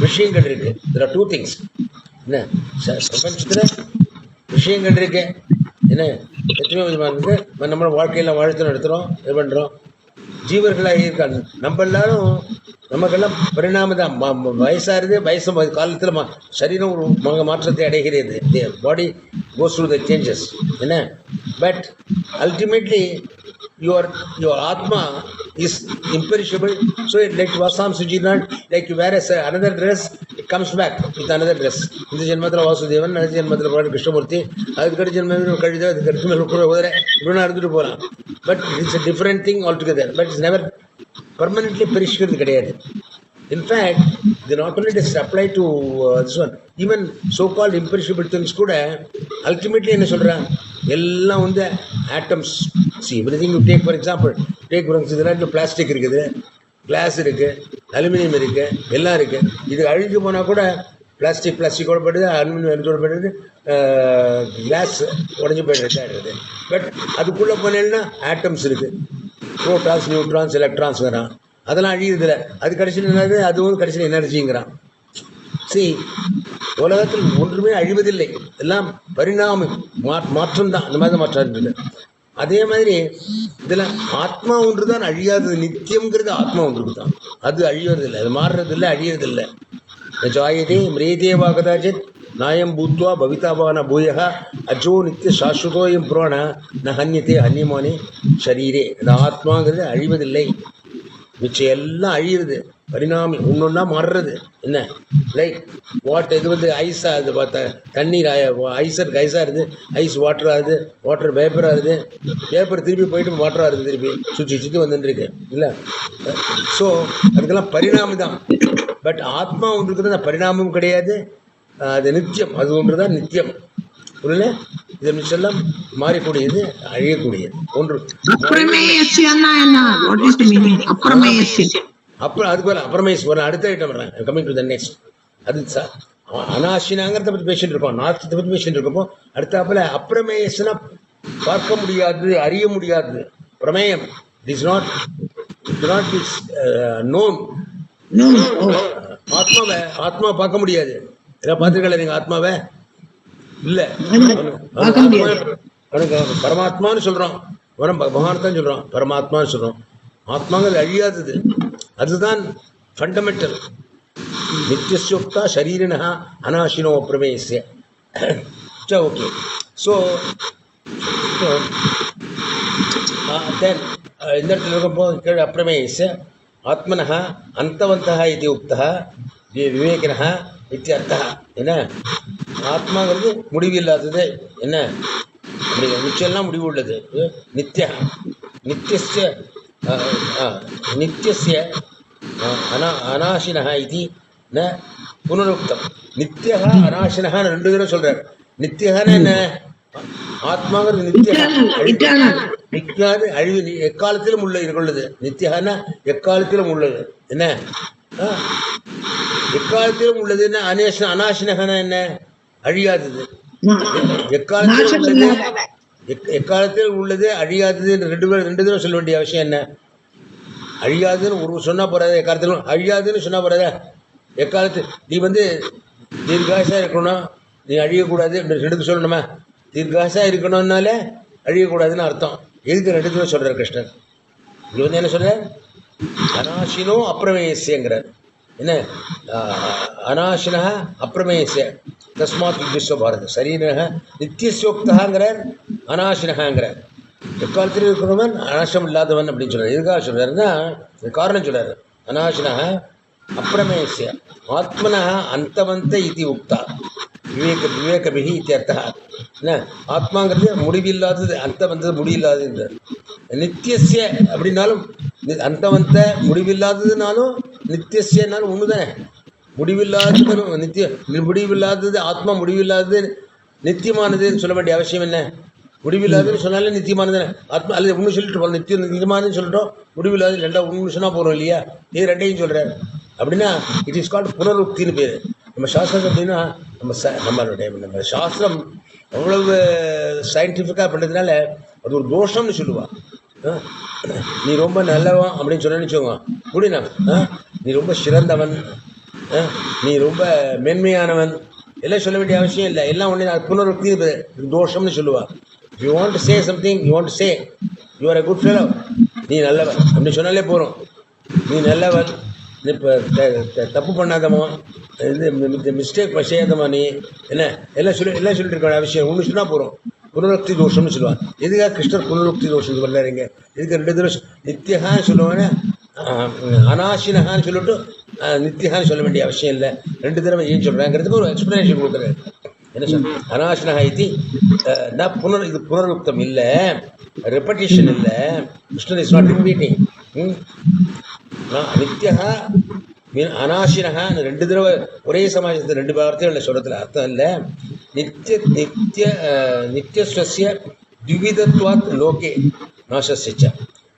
விஷயங்கள் இருக்கு. there are two things. என்ன பிரபஞ்சத்தில் விஷயங்கள் இருக்கு. என்ன எத்தனையோ விதமாக இருக்கு. நம்ம வாழ்க்கையில் வாழ்த்து நடத்துகிறோம், இது பண்ணுறோம். ஜீவர்களாக இருக்காங்க. நம்ம எல்லாரும் நமக்கெல்லாம் பரிணாமம் தான். வயசாகிறது, வயசு காலத்தில் சரீரம் ஒரு மாற்றத்தை அடைகிறது. பாடி கோஸ் த்ரூ த சேஞ்சஸ். என்ன but ultimately your atma is imperishable. So like Vasam Sujinad, like you wear another dress, it comes back with another dress. இந்த ஜென்மத்தில் வாசுதேவன், அடுத்த ஜென்மத்தில் போகிற கிருஷ்ணமூர்த்தி, அதுக்கடுத்த ஜென்மம் கழிதா, அதுக்கடுத்து மேலே கூட உதற இப்படின்னா இருந்துட்டு போகலாம். But it's a different thing altogether. But it's never permanently பெரிஷ்கிறது கிடையாது. In fact, they not only just apply to this one, even so-called imperishable things கூட ultimately என்ன சொல்கிறாங்க? எல்லாம் வந்து atoms. See, everything you take, for example, take for example, plastic இருக்குது, class இருக்குது, aluminium இருக்குது, எல்லாம் இருக்குது. இது அழிஞ்சு போனால் கூட பிளாஸ்டிக்கோட போய்டுது, அலுமினியம் போய்டுது, கிளாஸ் உடஞ்சி போய்டுறது. பட் அதுக்குள்ளே போனேன்னா ஆட்டம்ஸ் இருக்குது, ப்ரோட்டான்ஸ், நியூட்ரான்ஸ், எலக்ட்ரான்ஸுங்கிறான். அதெல்லாம் அழியுறதில்ல. அது கடைசியில் என்னது? அதுவும் கடைசியில் எனர்ஜிங்கிறான். சரி, உலகத்தில் ஒன்றுமே அழிவதில்லை, எல்லாம் பரிணாமம், மாற்றம் தான். அந்த மாதிரி தான் மாற்றம் இருக்குது. அதே மாதிரி இதில் ஆத்மா ஒன்று தான் அழியாதது. நித்தியம்ங்கிறது ஆத்மா ஒன்றுக்கு தான். அது அழியறதில்லை, அது மாறுறதில்லை, அழியறதில்லை. ஜாயதே மிரேதேவா கதாச்சித் நாயம் பூத்வா பவிதாபான பூயா அஜோ நித்திய சாஸ்வதோயம் புராண ந ஹன்யத்தே ஹன்யமானே ஷரீரே. இந்த ஆத்மாங்கிறது அழிவதில்லை, மிச்சம் எல்லாம் அழியிறது, பரிணாமி ஒன்றொன்னா மாறுறது. என்ன லைக் வாட்டர், இது வந்து ஐஸாக இருக்குது, பார்த்தா தண்ணீர் ஐஸருக்கு ஐஸாக இருக்குது, ஐஸ் வாட்டராக இருக்குது, வாட்டர் வேப்பராக இருக்குது, வேப்பர் திருப்பி போயிட்டு வாட்டராக இருக்குது, திருப்பி சுற்றி வந்துட்டுருக்கு இல்லை. ஸோ அதுக்கெல்லாம் பரிணாமம் தான். பட் ஆத்மா ஒன்று இருக்குது, அந்த பரிணாமம் கிடையாது, அது நித்தியம். அது ஒன்று தான் நித்தியம். புரியல? இது மிச்செல்லாம் மாறக்கூடியது, அழியக்கூடியது ஒன்று. அப்புறம் அதுக்கு வரலாம், அப்புறமேஸ் வரலாம். அடுத்த ஐட்டம் வர்றேன், கம்மிங் டு த நெக்ஸ்ட். அது அனாசினாங்கிறத பற்றி பேசிட்டு இருக்கோம், நாஸ்திகத்தை பற்றி பேசிட்டு இருக்கப்போ அடுத்தாப்புல அப்பிரமேயஸ்னா பார்க்க முடியாது, அறிய முடியாது. பிரமேயம் இஸ் நாட் நோன். ஆத்மா பார்க்க முடியாது. ஏதாவது பார்த்துருக்கல நீங்க ஆத்மாவை? இல்லை, பரமாத்மான்னு சொல்றோம், பகவான் தான் சொல்றோம், பரமாத்மான்னு சொல்றோம். ஆத்மாங்கிறது அழியாதது, அதுதான் ஃபண்டமெண்டல். நித்தியோக்தா சரீரினா அனாசினோ பிரமேயஸ்ய. ஓகே, ஸோ இந்த இடத்துல இருக்கப்போ கீழே அப்பிரமேயஸ்ய ஆத்மனः அந்தவந்தः இது உக்தः விவேகினः இத்தியர்த்தः. என்ன ஆத்மாங்கிறது முடிவில்லாதது, என்ன அப்படி நிச்சயம்லாம் முடிவு உள்ளது. நித்திய நித்தியஸ்ய நித்தியஸ்ய அநாசினः இது ந புனருக்தம். நித்தியா அநாசினः ரெண்டு தடவை சொல்றார். நித்தியகான என்ன? ஆத்மாங்கிறது நித்தியாது, அழிவு, எக்காலத்திலும் உள்ளது. நித்தியகான எக்காலத்திலும் உள்ளது. என்ன எக்காலத்திலும் உள்ளது? என்ன அநாசினகன என்ன? அழியாதது. எக்காலத்தில் உள்ளது அழியாதது. ரெண்டு தடவை சொல்ல வேண்டிய அவசியம் என்ன? அழியாதுன்னு ஒரு சொன்னா போறாத, எக்காலத்திலும் அழியாதுன்னு சொன்னா போறாத. எக்காலத்து நீ தீர்காசா இருக்கணும், நீ அழியக்கூடாது ரெண்டு சொல்லணுமா? தீர்காசா இருக்கணும்னாலே அழியக்கூடாதுன்னு அர்த்தம். எதுக்கு ரெண்டு தடவை சொல்றார் கிருஷ்ணன்? இது என்ன சொல்ற? அநாசினோ அப்பிரமேயஸ்யங்கிறார். என்ன அநாசினா அப்பிரமேயஸ்ய தஸ்மாத் விஸ்வ பாரத சரீரக நித்தியசோக்தகாங்கிறார், அநாசினகாங்கிறார். எக்காலத்திலும் இருக்கிறவன் அநாசம் இல்லாதவன் அப்படின்னு சொல்றாரு. எதுக்காக சொல்றாருன்னா காரணம் சொல்றாரு. அநாசினா அப்பிரமேயஸ்ய ஆத்மனः அந்தவந்த இது உக்தா விவேகபிஹி இத்தியர்த்தः. என்ன ஆத்மாங்கிறது முடிவில்லாதது, அந்த வந்தது முடிவில்லாதது. நித்தியஸ்ய அப்படின்னாலும் அந்தவந்த முடிவில்லாததுனாலும் நித்தியஸ்யனாலும் ஒன்று தானே. முடிவில்லாதது ஆத்மா முடிவில்லாதது நித்தியமானதுன்னு சொல்ல வேண்டிய அவசியம் என்ன? முடிவில்லாதுன்னு சொன்னாலே நித்தியமானது ஆத்மா. அல்லது ஒன்று சொல்லிட்டு போகிறோம், நித்தியமானதுன்னு சொல்லிட்டோம், முடிவில்லாது ரெண்டா ஒன்று சொன்னால் போகிறோம் இல்லையா? இது ரெண்டையும் சொல்கிறார். அப்படின்னா இட் இஸ் கால்ட் புனருக்தின்னு பேர். நம்ம சாஸ்திரம் அப்படின்னா நம்ம சாஸ்திரம் அவ்வளவு சயின்டிஃபிக்காக பண்ணுறதுனால அது ஒரு தோஷம்னு சொல்லுவாள். நீ ரொம்ப நல்லவன் அப்படின்னு சொன்னு வச்சுக்கோங்க, முடினா நீ ரொம்ப சிறந்தவன், நீ ரொம்ப மென்மையானவன் எல்லாம் சொல்ல வேண்டிய அவசியம் இல்லை. எல்லாம் ஒன்று புனருக்தி தோஷம்னு சொல்லுவாள். You want to say something, you want to say you are a good fellow, நீ நல்லவன் அப்படின்னு சொன்னாலே போகிறோம். நீ நல்லவன், இப்போ தப்பு பண்ணாதமா, இது மிஸ்டேக் செய்யாதமா, நீ என்ன எல்லாம் சொல்லிட்டு இருக்க அவசியம் ஒன்று சொன்னால் போகிறோம். புனருக்தி தோஷம்னு சொல்லுவாங்க. எதுக்காக கிருஷ்ணர் புனருக்தி தோஷம் பண்ணாருங்க? இதுக்கு ரெண்டு தடவை நித்தியகான்னு சொல்லுவானே, அநாசினகான்னு சொல்லிட்டு நித்தியகான்னு சொல்ல வேண்டிய அவசியம் இல்லை. ரெண்டு தடவை ஏன் சொல்கிறாங்கிறதுக்கு ஒரு எக்ஸ்பிளனேஷன் கொடுக்குறாரு. என்ன சொல் அநாசினகா இது இது புனருக்தம் இல்லை, ரெப்படிஷன் இல்லை. கிருஷ்ணர் இஸ் நாட் ரிப்பீட்டிங். நித்தியகா அநாசினகா ரெண்டு தடவை ஒரே சமாஜத்தில் ரெண்டு வார்த்தைகள் சொல்றதுல அர்த்தம் இல்லை. நித்தியஸ்வஸ்ய த்விவிதத்வாத் லோகே நாசஸ்ய.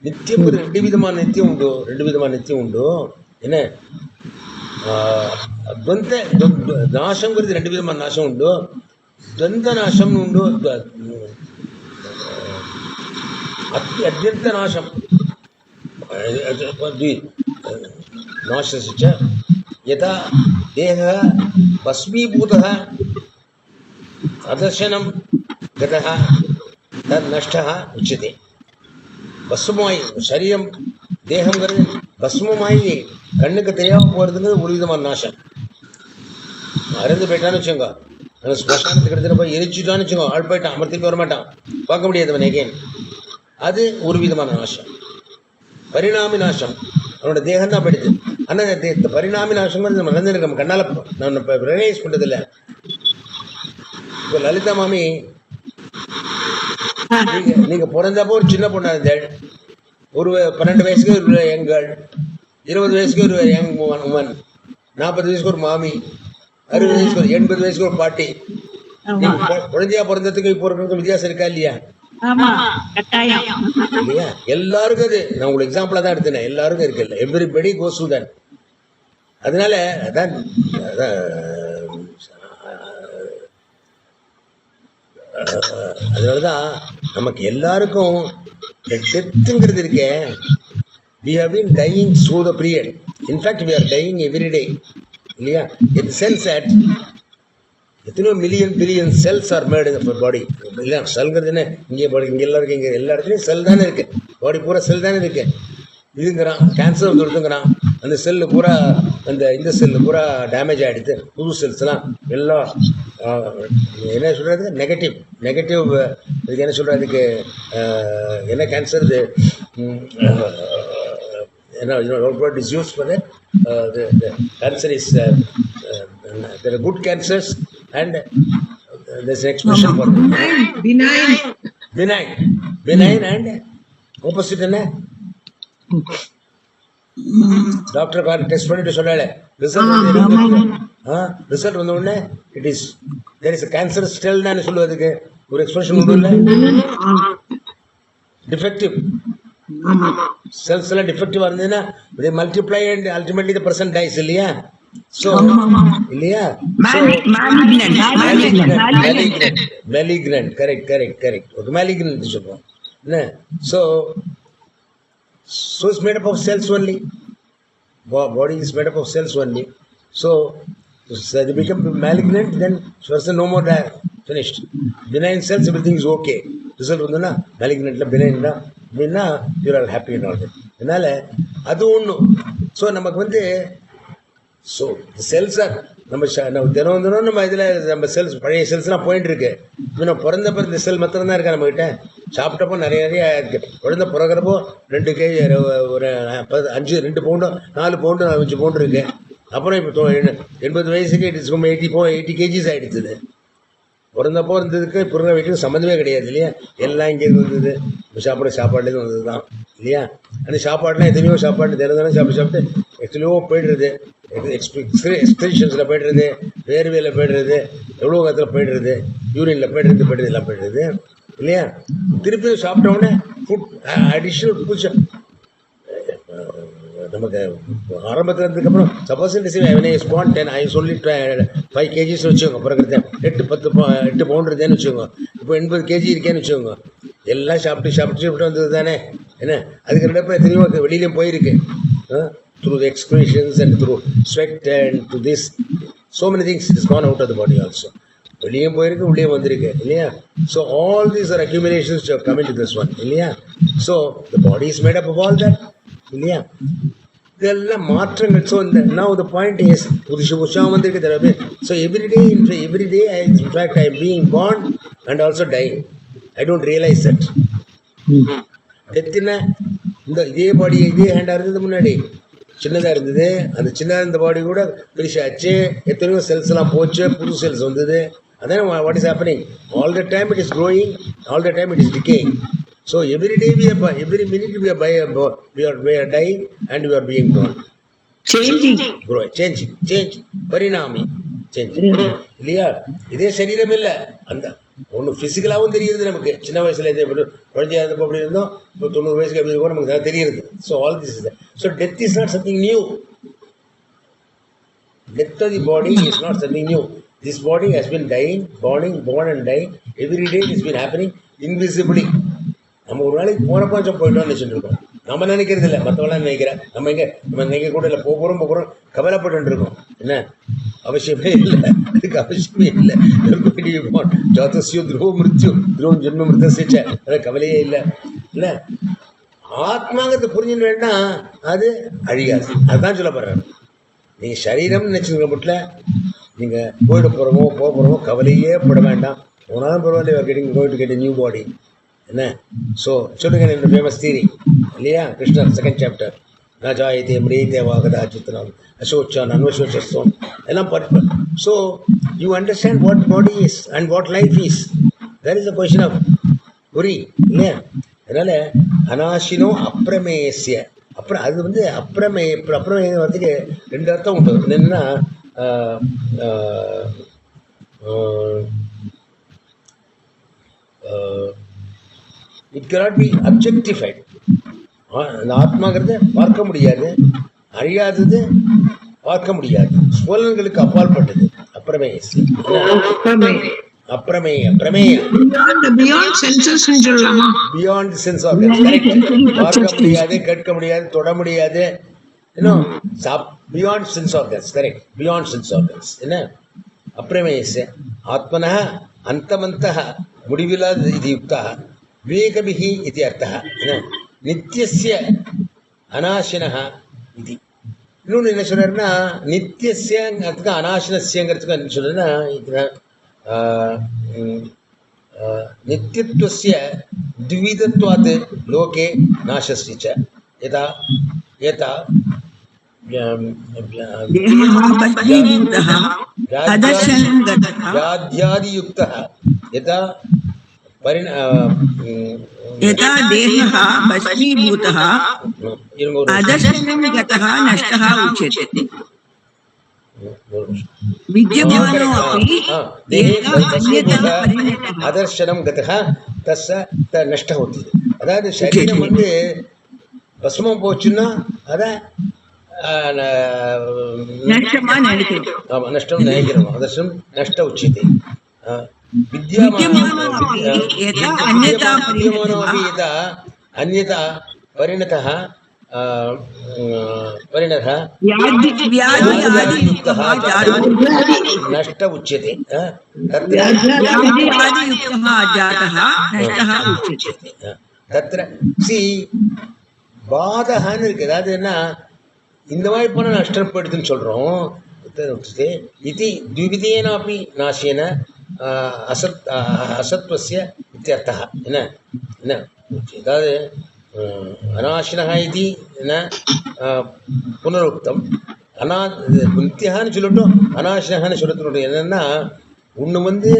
நித்தியம் ரெண்டு விதமான நித்தியம் உண்டு. என்ன துவந்த நாசங்கிறது ரெண்டு விதமான நாசம் உண்டு. துவந்த நாசம் உண்டு, அத்யந்த நாசம் நாசஸ்ய. யதா தேஹः பஸ்மீபூதः அதர்சனம் கதः தத் நஷ்டः உச்சியதே. பஸ்மமாயி சரீரம் தேகங்கிறது பஸ்மமாயி கண்ணுக்கு தெரியாமல் போகிறதுங்கிறது ஒரு விதமான நாசம். அறந்து போயிட்டான்னு வச்சுக்கோங்க, அந்த ஸ்மசானத்துக்கு எடுத்துகிட்டு போய் எரிச்சுட்டான்னு வச்சுக்கோங்க, ஆள் போயிட்டான், அமர்த்திட்டு வர மாட்டான், பார்க்க முடியாது அவன் எகேன். அது ஒரு விதமான நாசம். பரிணாமி நாசம் அவனோட தேகம் தான் போயிடுது. ஆனால் பரிணாமி நாசங்கிறது நம்ம நடந்துருக்கு, நம்ம கண்ணால் நான் இப்போ ரியலைஸ் பண்ணுறதில்லை. இப்போ லலிதா மாமி நீங்கள் பிறந்தப்போ ஒரு சின்ன பொண்ணாக இருந்தாள். ஒரு 12 வயசுக்கு ஒரு யங்கள், 20 வயசுக்கு ஒரு யங் உமன், 40 வயசுக்கு ஒரு மாமி, 60 வயசுக்கு ஒரு 80 வயசுக்கு ஒரு பாட்டி. குழந்தையா பிறந்ததுக்கு இப்போ இருக்கிறதுக்கு வித்தியாசம் இருக்கா இல்லையா? இல்லையா? எல்லாருக்கும் அது நான் உங்களுக்கு எக்ஸாம்பிளா தான் எடுத்தேன். எல்லாருக்கும் இருக்குல்ல, எவ்ரிபடி கோஸ் டு தட். அதனால அதான் அதனால தான் நமக்கு எல்லாருக்கும் டெத்துங்கிறது இருக்கே, we have been dying through the period. In fact, we are dying every day. இல்லையா? In the sense that எத்தனையோ billion cells are made in body. இல்லை செல்ங்கிறது என்ன, இங்கே பாடி இங்கே எல்லாம் இருக்குது, இங்கே எல்லா இடத்துலையும் செல் தானே இருக்குது, பாடி பூரா செல் தானே இருக்குது. இதுங்கிறான் கேன்சர் வந்து எடுத்துங்கிறான், அந்த செல்லு பூரா இந்த செல்லு பூரா டேமேஜ் ஆகிடுது, புது செல்ஸ்லாம் எல்லாம் என்ன சொல்கிறது, நெகட்டிவ் இதுக்கு என்ன சொல்கிறதுக்கு, என்ன கேன்சர் இது, என்ன what is used for that, the cancer is there are good cancers and there's an expression for benign and opposite என்ன டாக்டர் கார் டெஸ்ட் பண்ணிட்டு சொன்னாலே ரிசல்ட் வந்த உடனே it is there is cancer still தான் சொல்லுவதுக்கு ஒரு எக்ஸ்பிரஷன் ஒன்றும் இல்லை, டிஃபெக்டிவ் செல்ஸ் எல்லாம் டிஃபெக்டிவா இருந்ததுன்னா they multiply and ultimately the person dies இல்லையா? So இல்லையா? malignant correct ஒரு malignant சொல்றோம் என்ன. So it's made up of cells only, body is made up of cells only. So they become malignant, then person no more die, finished. Benign cells everything is okay, result வந்துன்னா malignantல benign தான் அப்படின்னா you are happy and all that. அதனால அது ஒன்றும். So நமக்கு வந்து so cells R நம்ம தினம் நம்ம இதில் நம்ம செல்ஸ் பழைய செல்ஸ்லாம் போயிட்டு இருக்கு. இன்னும் பிறந்த செல் மாத்திரம் தான் இருக்கா நம்மகிட்ட. சாப்பிட்டப்போ நிறைய இருக்கு. குழந்தை பிறகுறப்போ 2 kg ஒரு 2 பவுண்டோ 4 பவுண்டு 5 பவுண்டு இருக்கு. அப்புறம் இப்போ 80 வயசுக்கு இட் இஸ் 80 kgs ஆகிடுச்சுது. பிறந்தப்போ இருந்ததுக்கு பிறந்த வீட்டுக்கு சம்மந்தமே கிடையாது இல்லையா? எல்லாம் இங்கேருந்து வந்தது, சாப்பாடுலேருந்து வந்தது தான் இல்லையா? அந்த சாப்பாடுலாம் எத்தனையோ சாப்பாடு தினம் சாப்பிட்டு எத்தனையோ போய்டுறது, எக்ஸ்பிரஷன்ஸில் போய்டுறது, வேர்வையில் போய்டுறது, எவ்வளோ காலத்தில் போய்டுறது, யூரினில் போய்டுறது எல்லாம் போய்டுறது இல்லையா? திருப்பி சாப்பிட்டோன்னே ஃபுட் அடிஷ்னல் ஃபுட் நமக்கு ஆரம்பத்தில் இருந்ததுக்கப்புறம் சப்போஸ் ஸ்பான் 10 ஐ சொல்லி 5 kgs வச்சுக்கோங்க, பிறகு 8 பவுண்ட் இருந்தேன்னு வச்சுக்கோங்க. இப்போ 80 kg இருக்கேன்னு வச்சுக்கோங்க. எல்லாம் சாப்பிட்டு வந்தது தானே என்ன. அதுக்கு ரெண்டு எத்தனையோ வெளியிலையும் போயிருக்கு, through the excretions and through sweat and to this so many things it has gone out of the body also. வெளியும் போயிருக்கு, உள்ளே வந்திருக்கு இல்லையா? So all these are accumulations come into this one இல்லையா? So the body is made up of all that இல்லையா? இதெல்லாம் மாற்றங்கள். So இந்த now the point is புதுசாக வந்திருக்கு தடவை. So every day in fact I am being born and also dying. I don't realize that. டெத்துன்னா இதே பாடி இதே ஹேண்டாக இருந்தது, முன்னாடி சின்னதாக இருந்தது, அந்த சின்னதாக இருந்த பாடி கூட பெருசாச்சு, எத்தனையோ செல்ஸ்லாம் போச்சு, புது செல்ஸ் வந்தது. அதான் what is happening, all the time it is growing, all the time it is decaying. So every day every minute we are dying and we are being born, changing பரிணாமி சேஞ்ச் இல்லையா? இதே சரீரம் இல்லை, அந்த ஒன்று ஃபிசிக்கலாகவும் தெரியுது நமக்கு. சின்ன வயசுல குழந்தையா இருந்தப்போ அப்படி இருந்தோம், இப்போ 90 வயசுக்கு அப்படி இருக்கோ நமக்கு தான் தெரியுது. So all this is so death is not something new. Death of the body is not something new. This body has been dying, born and dying. Every day it has been happening invisibly. நம்ம ஒரு நாளைக்கு போகிறப்போ போயிட்டோம்னு நினச்சிட்டு இருக்கோம். நம்ம நினைக்கிறது இல்லை, மற்றவங்களாம் நினைக்கிறேன். நம்ம நினைக்க கூட இல்லை, போகிறோம் கவலைப்பட்டு இருக்கோம். என்ன அவசியமே இல்லை, அதுக்கு அவசியமே இல்லை. ஜாதஸ்யோ துருவ மிருத்யு துருவம் ஜென்ம மிருத்தசிச்ச, அது கவலையே இல்லை இல்லை. ஆத்மாங்கிறது புரிஞ்சுன்னு வேண்டாம், அது அழியாது. அதுதான் சொல்ல போகிறேன். நீங்கள் சரீரம்னு நினச்சிருக்க மட்டும் நீங்கள் போயிட போகிறோமோ கவலையே பட வேண்டாம். போனாலும் பரவாயில்ல, கோயிங் டு கெட் நியூ பாடி என்ன. ஸோ சொல்லுங்க என்னோட ஃபேமஸ் தியரி இல்லையா? கிருஷ்ணர் 2nd chapter, ராஜாயத்தே மிரேத்தே வாகதா சித்திரம் அசோச்சான் அன்வசோச்சம் எல்லாம் படிப்பு. So you understand what body is and what life is. That is the question of புரி இல்லையா? அதனால் அனாசினோ அப்பிரமேசிய, அப்புறம் அது வந்து அப்புறமேய வரதுக்கு 2 அர்த்தம் உண்டு. என்னென்னா இட் cannot be objectified. அந்த ஆத்மாங்கிறத பார்க்க முடியாது, அழியாதது, பார்க்க முடியாது, ஸ்வலன்களுக்கு அப்பாற்பட்டது. அப்புறமே அப்பிரமேய பிரமேய பியாண்ட் சென்சஸ் சொல்லலாமா? Beyond sense organs. கரெக்ட். பார்க்க முடியாது, கேட்க முடியாது, தொட முடியாது, இன்னும் beyond sense organs. Correct. Beyond sense organs. என்ன அப்பிரமேயஸ்ய ஆத்மனः அந்தமந்தः முடிவில்லாத இது யுக்தः விவேகபிஹி இது அர்த்தः. என்ன நித்தியஸ்ய அநாசினः இது. இன்னொன்று என்ன சொல்றாருன்னா நித்தியஸ்யங்கிறதுக்கு அநாசினஸ்யங்கிறதுக்கு என்ன சொல்றதுன்னா இதுதான் நித்தியத்துவஸ்ய द्विविधत्वात् लोके नाशस्ति च यथा यथा व्याध्यादियुक्तः यथा यथा देहः भस्मीभूतः अदर्शनं गतः नष्टः उच्यते. विद्यमानोऽपि அதர்ஷனம் கதா தஸ்ஸ நஷ்ட होती. அதாவது சரீரம் வந்து பஸ்மம் போச்சுன்னா அதை நஷ்டம் நினைக்கிறோம். அதர்ஷனம் நஷ்ட உச்சியते. வித்யமானோऽपि यदा अन्यथा परिणतः नष्ट उच्यते. तत्र सी பாதகான்னு இருக்கு. அதாவது என்ன இந்த மாதிரி போன நஷ்டப்படுதுன்னு சொல்றோம். இது द्विविधेनापि नाशेन असत्वस्य इत्यर्थः. என்ன என்ன அதாவது அநாசினः இது என்ன புனருக்தம். நித்தியகான்னு சொல்லட்டும், அநாசினகான்னு சொல்லட்டும். என்னன்னா ஒன்று வந்து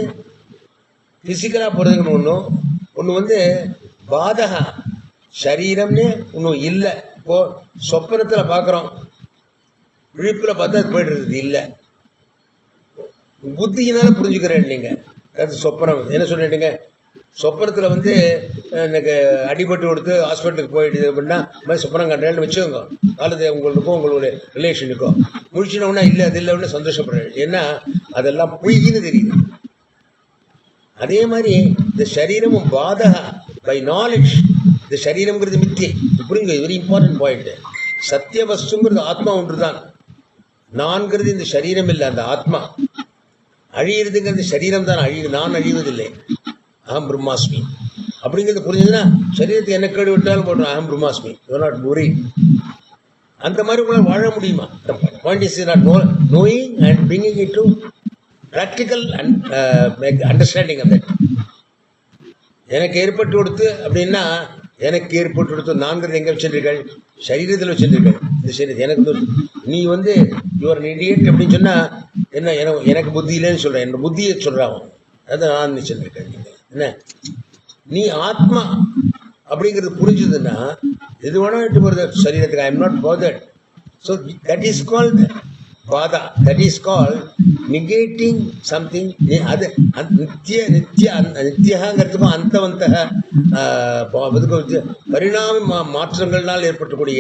ஃபிசிக்கலாக போகிறதுக்குன்னு ஒன்று வந்து பாதகா சரீரம்னு ஒன்றும் இல்லை. இப்போது சொப்பனத்தில் பார்க்குறோம், விழிப்பில் பார்த்தா அது போய்டுறது இல்லை. புத்தியினால புரிஞ்சுக்கிறேன் இல்லைங்க. அது சொப்பனம் என்ன சொல்லிட்டீங்க, சொப்பனத்தில் வந்து எனக்கு அடிபட்டு கொடுத்து ஹாஸ்பிட்டலுக்கு போயிட்டு அப்படின்னா மாதிரி சொப்பனம் கட்டுறேன்னு வச்சுக்கோங்க. அல்லது உங்களுக்கும் உங்களுடைய ரிலேஷனுக்கும் முடிச்சினோன்னா இல்லை அது இல்லைன்னு சந்தோஷப்படுறேன். ஏன்னா அதெல்லாம் பொய்ன்னு தெரியுது. அதே மாதிரி இந்த சரீரமும் பாதகா பை நாலேஜ். இந்த சரீரம்ங்கிறது மித்தியை புரியுங்க. Very important point. சத்திய வஸ்துங்கிறது ஆத்மா ஒன்று தான். நான்கிறது இந்த சரீரம் இல்லை, அந்த ஆத்மா. அழியிறதுங்கிறது சரீரம் தான் அழிவு, நான் அழிவதில்லை. அகம் பிரம்மாஸ்மி அப்படிங்கிறது புரிஞ்சதுன்னா சரீரத்தை என்ன கேடு விட்டாலும் போடுறோம் அகம் பிரம்மாஸ்மி. You not worried. அந்த மாதிரி உங்களால் வாழ முடியுமா? Point is not knowing and bringing it to practical and understanding of that. எனக்கு ஏற்பட்டு கொடுத்து அப்படின்னா எனக்கு ஏற்பட்டு கொடுத்து நான்கிறது எங்கே வச்சுருக்கீர்கள்? சரீரத்தில் வச்சுருக்கீர்கள். இந்த சரீரத்தை எனக்கு நீ வந்து யுவர் இடியட் அப்படின்னு சொன்னால் என்ன எனக்கு புத்தி இல்லைன்னு சொல்கிறேன். என்னோட புத்தியை சொல்கிறான். அதை நான் வச்சுருக்கேன். என்ன நீ ஆத்மா அப்படிங்கிறது புரிஞ்சுதுன்னா எது வேணா விட்டு போகிறது சரீரத்துக்கு. I am not bothered. So that is called badha. That is called negating something. அது நித்தியங்கிறதுக்கும் அந்தவந்தக பரிணாம மாற்றங்கள்னால் ஏற்பட்டக்கூடிய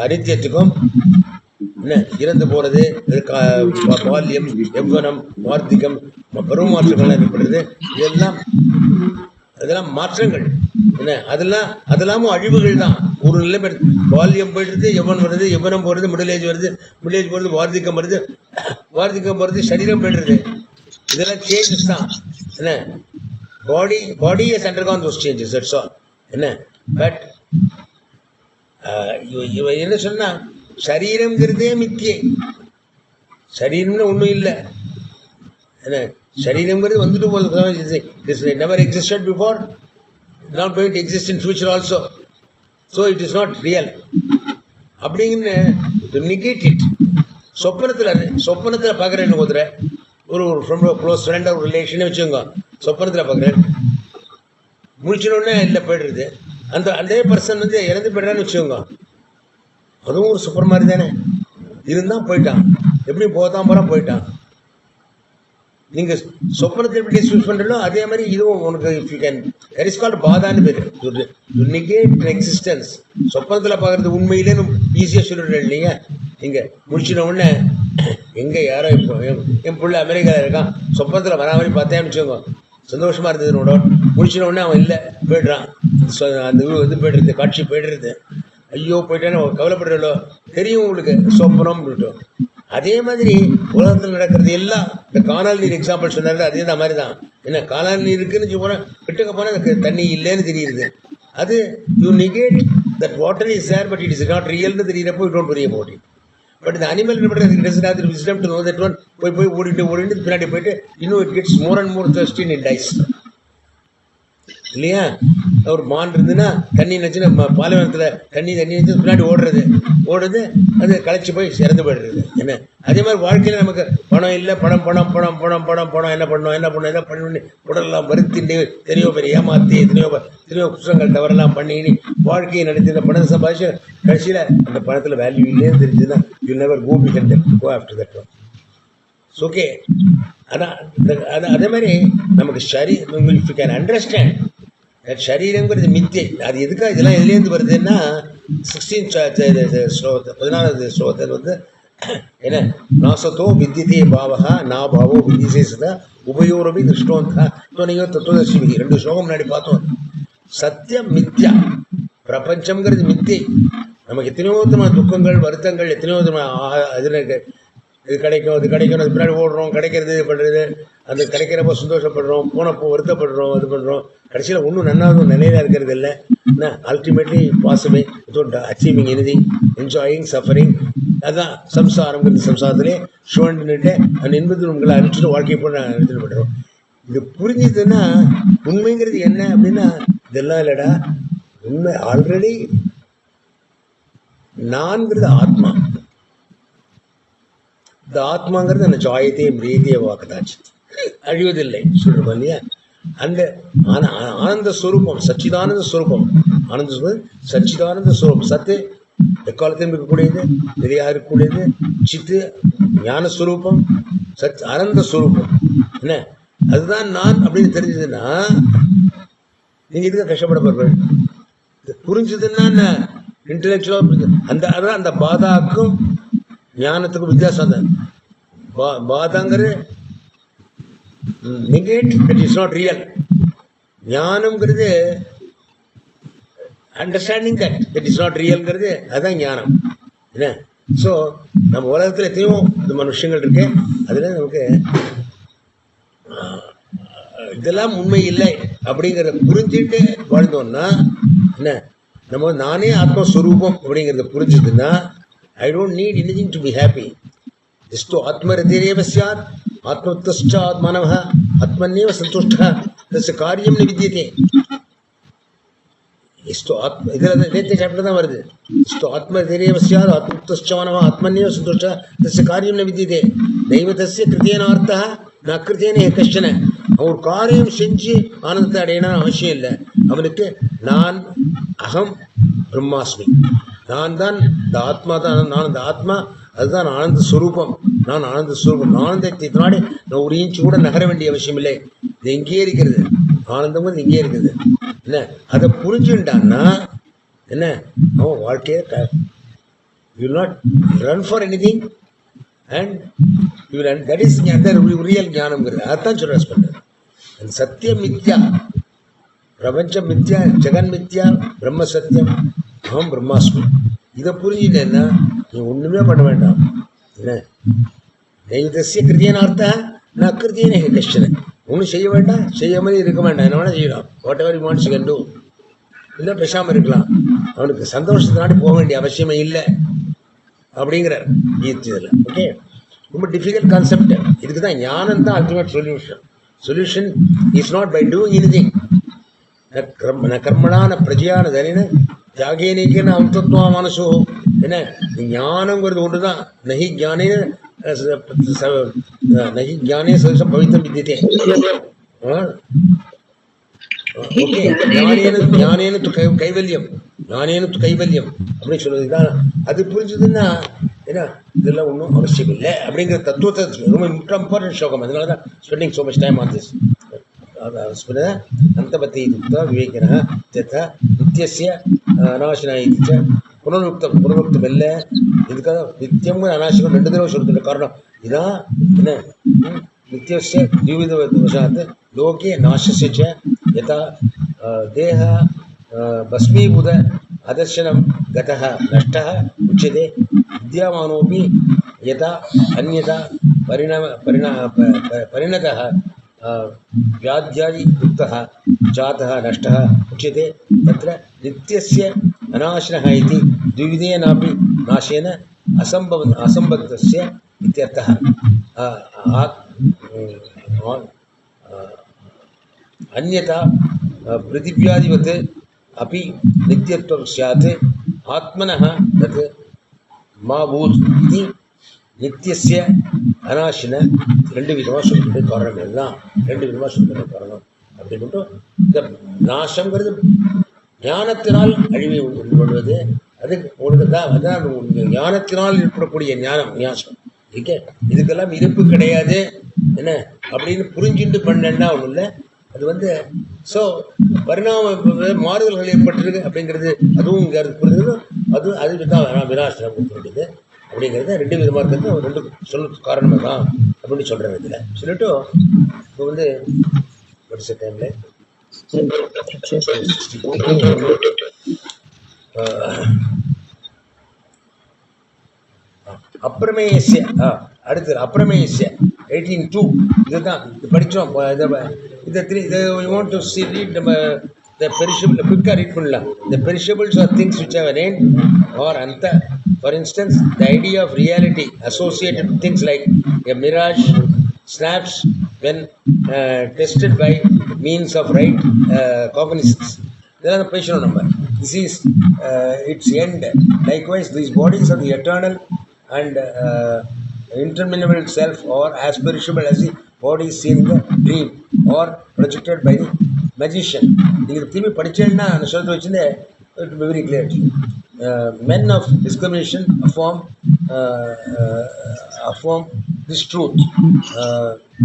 அனித்தியத்துக்கும் என்ன இறந்து போறது, பால்யம், யௌவனம், வார்த்திகம், பருவ மாற்றங்கள்லாம் ஏற்படுறது. அதெல்லாம் மாற்றங்கள். என்ன அதெல்லாமும் அழிவுகள் தான். ஒரு நிலைமை பால்யம் போயிடுறது, யௌவனம் வருது, யௌவனம் போகிறது, மிடில் ஏஜ் வருது, மிடில் ஏஜ் போகிறது, வார்த்திகம் வருது, வார்த்திகம் போகிறது, சரீரம் போயிடுறது. இதெல்லாம் சேஞ்சஸ் தான். என்ன பாடி has undergone those changes, that's all. என்ன பட் இவ என்ன சொன்னா சரீரம்ங்கிறதே மித்தியை. சரீரம்னு ஒன்றும் இல்லை. என்ன சரீரம்ங்கிறது வந்துட்டு போகுது. This never existed before, not going to exist in future also, so it is not real அப்படிங்கிற to negate it. சொப்பனத்தில் பார்க்குறேன்னு போதுற ஒரு க்ளோஸ் ஃப்ரெண்டாக ஒரு ரிலேஷனே வச்சுக்கோங்க. சொப்பனத்தில் பார்க்குறேன், முடிச்சினோடனே இல்லை போய்டுறது. அதே பர்சன் வந்து இறந்து போய்ட்றான்னு வச்சுக்கோங்க. அதுவும் ஒரு சூப்பர் மாதிரி தானே. இருந்தால் போயிட்டான், எப்படி போதான் போகிறான் போயிட்டான். நீங்கள் சொப்பனத்தை எப்படி டிஸ்யூஸ் பண்ணுறோம் அதே மாதிரி இதுவும் உனக்கு if you can that is called பாதான்னு பேர். To negate existence. சொப்பனத்தில் பார்க்குறது உண்மையிலேன்னு ஈஸியாக சொல்லிடுறேன் இல்லைங்க. நீங்கள் முடிச்சின உடனே எங்கே யாரோ இப்போ என் பிள்ளை அமெரிக்காவில் இருக்கான், சொப்பனத்தில் வரா மாதிரி பார்த்தேன்னு வச்சுக்கோங்க, சந்தோஷமாக இருந்ததுனோட முடிச்சின உடனே அவன் இல்லை போய்ட்றான், அந்த ஊர் வந்து போய்டுறது, காட்சி போய்டுறது, ஐயோ போயிட்டேன்னு கவலைப்படுறோ தெரியும் உங்களுக்கு சொப்பனம் அப்படின்ட்டோம். அதே மாதிரி உலகத்தில் நடக்கிறது எல்லாம் இந்த காணல் நீர் எக்ஸாம்பிள் சொன்னாரு, அதே தான் மாதிரி தான். என்ன காணல் நீர் இருக்குன்னு போனால் கிட்டக்க போனால் தண்ணி இல்லைன்னு தெரியுது. அது you negate that water is there but it is not ரியல்னு தெரியிறப்போ you don't worry about it. But இந்த animal wisdom to know that one போய் ஓடிட்டு பின்னாடி போயிட்டு இன்னும் it gets more and more thirsty and it dies. இல்லையா? ஒரு மான் இருந்துன்னா தண்ணி நினச்சுன்னா பாலைவனத்தில் தண்ணி வச்சு பின்னாடி ஓடுறது அது களைச்சி போய் இறந்து போயிடுறது. என்ன அதே மாதிரி வாழ்க்கையில் நமக்கு பணம் இல்லை, பணம் என்ன பண்ணி உடலெல்லாம் வருத்திண்டு எத்தனையோ பேர் ஏமாற்றி எத்தனையோ குற்றங்கள் தவறெல்லாம் பண்ணி வாழ்க்கையை நடத்தி இந்த பணத்தை சம்பாதிச்சு கடைசியில் அந்த பணத்தில் வேல்யூ இல்லைன்னு தெரிஞ்சுன்னா you never go behind that, go after that one. Okay, அதான் அதே மாதிரி நமக்கு இஃப் யூ கேன் அண்டர்ஸ்டாண்ட் ஷரீரங்கிறது மித்தியை. அது எதுக்காக இதெல்லாம் எதுலேருந்து வருதுன்னா 16th ஸ்லோகத்தை 14வது ஸ்லோகத்தில் வந்து என்ன நாசத்தோ வித்தியதே பாவகா நா பாவோ வித்தியசே சதா உபயோரபி திருஷ்டோந்தா துணையோ தத்துவதர்ஷிமி. 2 ஸ்லோகம் முன்னாடி பார்த்தோம். சத்தியம் மித்யா, பிரபஞ்சம்ங்கிறது மித்தியை. நமக்கு எத்தனையோ விதமான துக்கங்கள் வருத்தங்கள் எத்தனையோ விதமான இதில் இது கிடைக்கும் அது பின்னாடி ஓடுறோம், கிடைக்கிறது இது பண்ணுறது, அந்த கிடைக்கிறப்போ சந்தோஷப்படுறோம், போனப்போ வருத்தப்படுறோம், இது பண்ணுறோம், கடைசியில் ஒன்றும் நன்னாவது நிலையில் இருக்கிறது இல்லை. என்ன ultimately possible without achieving anything, enjoying suffering. அதுதான் சம்சாரங்கிறது. சம்சாரத்திலே சுவண்டுன்னுட்டு அந்த இன்பத்தில் உங்களை அழிச்சிட்டு வாழ்க்கையை போய் நான் எடுத்துகிட்டு பண்ணுறோம். இது புரிஞ்சுதுன்னா உண்மைங்கிறது என்ன அப்படின்னா இதெல்லாம் இல்லைடா, உண்மை ஆல்ரெடி நான்கிறது ஆத்மா. இந்த ஆத்மாங்கிறது அந்த ஜாயத்தையே பிரீதியை வாக்குதாச்சு, அழிவதில்லை சொல்றோம் இல்லையா? அந்த ஆனந்த ஸ்வரூபம், சச்சிதானந்த ஸ்வரூபம், சச்சிதானந்த ஸ்வரூபம், சத்து எக்காலத்தையும் இருக்கக்கூடியது, நிறையா இருக்கக்கூடியது, சித்து ஞானஸ்வரூபம், ஆனந்த ஸ்வரூபம். என்ன அதுதான் நான் அப்படின்னு தெரிஞ்சதுன்னா நீங்க இதுக்கு கஷ்டப்பட போறீர்கள். புரிஞ்சதுன்னா இன்டெலெக்சுவலா அதான் அந்த பாதாக்கும் ஞானத்துக்கும் வித்தியாசம் தான். பாதாங்கிறது negate, that is not real. ஞானம்ங்கிறது அண்டர்ஸ்டாண்டிங் தட் இஸ் நாட் ரியல்ங்கிறது அதுதான் ஞானம். என்ன ஸோ நம்ம உலகத்தில் எத்தனையோ இந்த விஷயங்கள் இருக்கு, அதில் நமக்கு இதெல்லாம் உண்மை இல்லை அப்படிங்கிறத புரிஞ்சுட்டு வாழ்ந்தோம்னா என்ன நம்ம நானே ஆத்மஸ்வரூபம் அப்படிங்கிறத புரிஞ்சுதுன்னா I don't need anything to be happy. Isto atmaritereva syat atmauttaschaat manavah atmanyeva santushtha tasya karyam na vidyate. Isto idhara next chapter da varudhu. Isto atmaritereva syat atmauttascha manavah atmanyeva santushtha tasya karyam na vidyate. Naiva tasya kritena arthaha na kritena kashchana. அவர் காரியம் செஞ்சு ஆனந்தத்தை அடையணும் அவசியம் இல்லை. அவனுக்கு நான் அகம் பிரம்மாஸ்மி, நான் தான் இந்த ஆத்மா தான், நான் இந்த ஆத்மா அதுதான் ஆனந்த ஸ்வரூபம், நான் ஆனந்த ஸ்வரூபம். ஆனந்தத்தை நாடி நான் ஒரு இன்ச்சு கூட நகர வேண்டிய அவசியம் இல்லை, இது எங்கேயே இருக்கிறது, ஆனந்தம் வந்து எங்கேயே இருக்குது. என்ன அதை புரிஞ்சுட்டான்னா என்ன அவன் வாழ்க்கையை you will not run for anything and you will, that is real ஞானம்ங்கிறது. அதுதான் சொல்ல பண்ணுறது. அந்த சத்தியம் மித்யா, பிரபஞ்சம் மித்யா, ஜெகன் மித்யா, பிரம்ம சத்தியம், அகம் பிரம்மாஸ்மி. இதை புரிஞ்சுட்டேன்னா நீ ஒன்றுமே பண்ண வேண்டாம். என்ன தெய்வதசிய கிருத்தியனார்த்தா நான் அக்கிருத்தியனே கஷ்டனை, ஒன்றும் செய்ய வேண்டாம், செய்ய மாதிரி இருக்க வேண்டாம், என்ன வேணால் செய்யலாம், what ever you wants you can to. இல்லை பேசாமல் இருக்கலாம், அவனுக்கு சந்தோஷத்தினாடி போக வேண்டிய அவசியமே இல்லை அப்படிங்கிறார் கீதையில். ஓகே, ரொம்ப டிஃபிகல்ட் கான்செப்ட். இதுக்கு தான் ஞானம் தான் ultimate solution. Solution is not by doing anything. ந கர்மணான பிரஜையான தனின தியாகேனிக்கன்னு அம்தத்வா மனசோ. என்ன ஞானங்கிறது ஒன்று தான். நகி ஞானே சதசம் பவித்திரம் வித்தியதே. ஓகே, ஞானேனு கைவல்யம், ஞானேனு கைவல்யம் அப்படின்னு சொல்றது தான். அது புரிஞ்சதுன்னா ஏன்னா இதெல்லாம் ஒன்றும் அவசியம் இல்லை அப்படிங்கிற தத்துவத்தை ரொம்ப இம்பார்ட்டன்ட் ஸ்லோகம். அதனால தான் spending so much time on this. அந்தபத்தி யுக்தா விவேகினः ததா நித்யஸ்ய அநாசனா இதி ச புனருக்தம் இல்லை. இதுக்காக நித்தியம் அநாசிகம் 2 தடவை சொல்றது காரணம் இதான். என்ன நித்தியஸ்ய द्विविध वशात् लोके नाशस्य च यथा देह भस्मीभूत अदर्शनं गतः नष्टः उच्यते विद्यमानोऽपि यथा अन्यथा परिणतः व्याध्यादियुक्तः जातः नष्टः उच्यते. तत्र नित्यस्य अनाशिनः इति द्विविधेनापि नाशेन असम्बद्धस्य इत्यर्थः. अन्यथा पृथिव्यादिवत् अपि नित्यत्वं स्यात्. आत्मनः तत् मा भूत् इति நித்தியஸ்ய அனாசின 2 விதமாக சொல்லிட்டு காரணம் எல்லாம் 2 விதமாக சொல்லிட்டு காரணம் அப்படின்ட்டு இந்த நாசங்கிறது ஞானத்தினால் அழிவை உண்டு பண்ணுவது. அது உங்களுக்கு தான் அதான் ஞானத்தினால் ஏற்படக்கூடிய ஞானம் ஓகே. இதுக்கெல்லாம் இருப்பு கிடையாது என்ன அப்படின்னு புரிஞ்சுட்டு பண்ணேன்னா ஒன்றும் இல்லை. அது ஸோ பரிணாம மாறுதல்கள் ஏற்பட்டிருக்கு அப்படிங்கிறது அதுவும் இங்கே புரிஞ்சது. அதுக்கு தான் விநாசனம் கொடுத்துருக்குது அப்படிங்கிறத 2 விதமாக இருக்கிறது 2 சொல்ல காரணமாக தான் அப்படின்னு சொல்கிறேன். இதில் சொல்லிட்டு இப்போ படிச்ச டைமில் அப்பிரமேயஸ்ய அடுத்து அப்பிரமேயஸ்ய 18:2 இதுதான் படித்தோம். இதை வாண்ட் டு சி ரீட் நம்ம the perishable quick read பண்ணலாம். The perishables are things which have an end or anta. For instance, the idea of reality associated with things like a mirage snaps when tested by means of right cognizance. There are patient number. This is its end. Likewise, these bodies are the eternal and interminable self or as perishable as the body seen in the dream or projected by the magician. நீங்கள் திரும்பி படிச்சேன்னா அந்த சொல்றது வச்சுன்னு it will be very clear. Men of discrimination affirm this truth.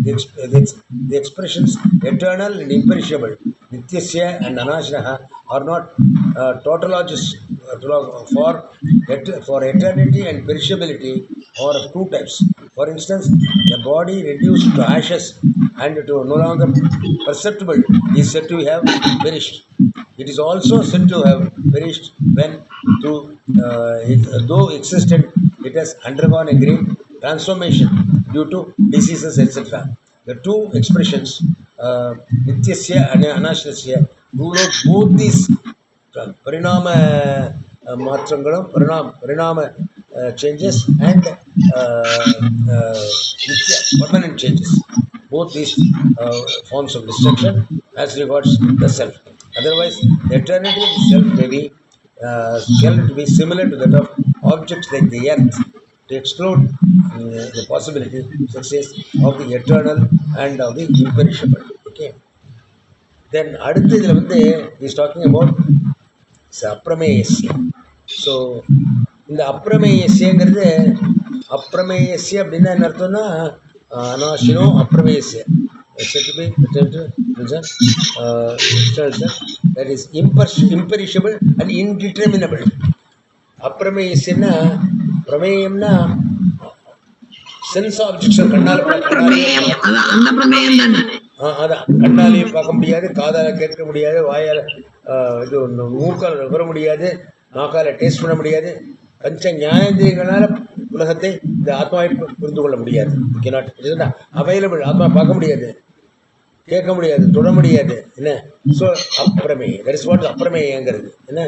The expressions eternal and imperishable, nityasya and anashinaha are not tautologies for eternity and perishability are of 2 types. For instance, the body reduced to ashes and to no longer perceptible is said to have perished. It is also said to have perished when, though existent, it has undergone a great transformation due to diseases, etc. The 2 expressions, nityasya and anashnasya, rule out both these parinama matrangalam, parinama changes and permanent changes. Both these forms of destruction as regards the self. Otherwise, the eternity of the self may be held to be similar to that of objects like the earth, to exclude the possibility, success of the eternal and of the imperishable. Okay. Then, அடுத்து இதில் he is talking about அப்பிரமேயஸ்ய. So இந்த அப்பிரமேயஸ்யங்கிறது அப்பிரமேயஸ்ய அப்படின்னா என்ன அர்த்தம்னா அனாசினோ அப்பிரமேயஸ்ய that is imperishable and indeterminable. அப்பிரமேயஸ்யன்னா பிரமேயம்னா சென்ஸ் ஆப்ஜெக்ட்ஸ் கண்ணால் அதான் கண்ணாலையும் பார்க்க முடியாது, காதால கேட்க முடியாது, வாயால் இது மூக்கால் நுகர முடியாது, நாக்கால டேஸ்ட் பண்ண முடியாது. பஞ்ச ஞானேந்திரியங்களால உலகத்தை இந்த ஆத்மாவை புரிந்து கொள்ள முடியாது. அவைலபிள் ஆத்மா பார்க்க முடியாது, கேட்க முடியாது, தொட முடியாது. என்ன so Aprameya that is what அப்பிரமேயங்கிறது. என்ன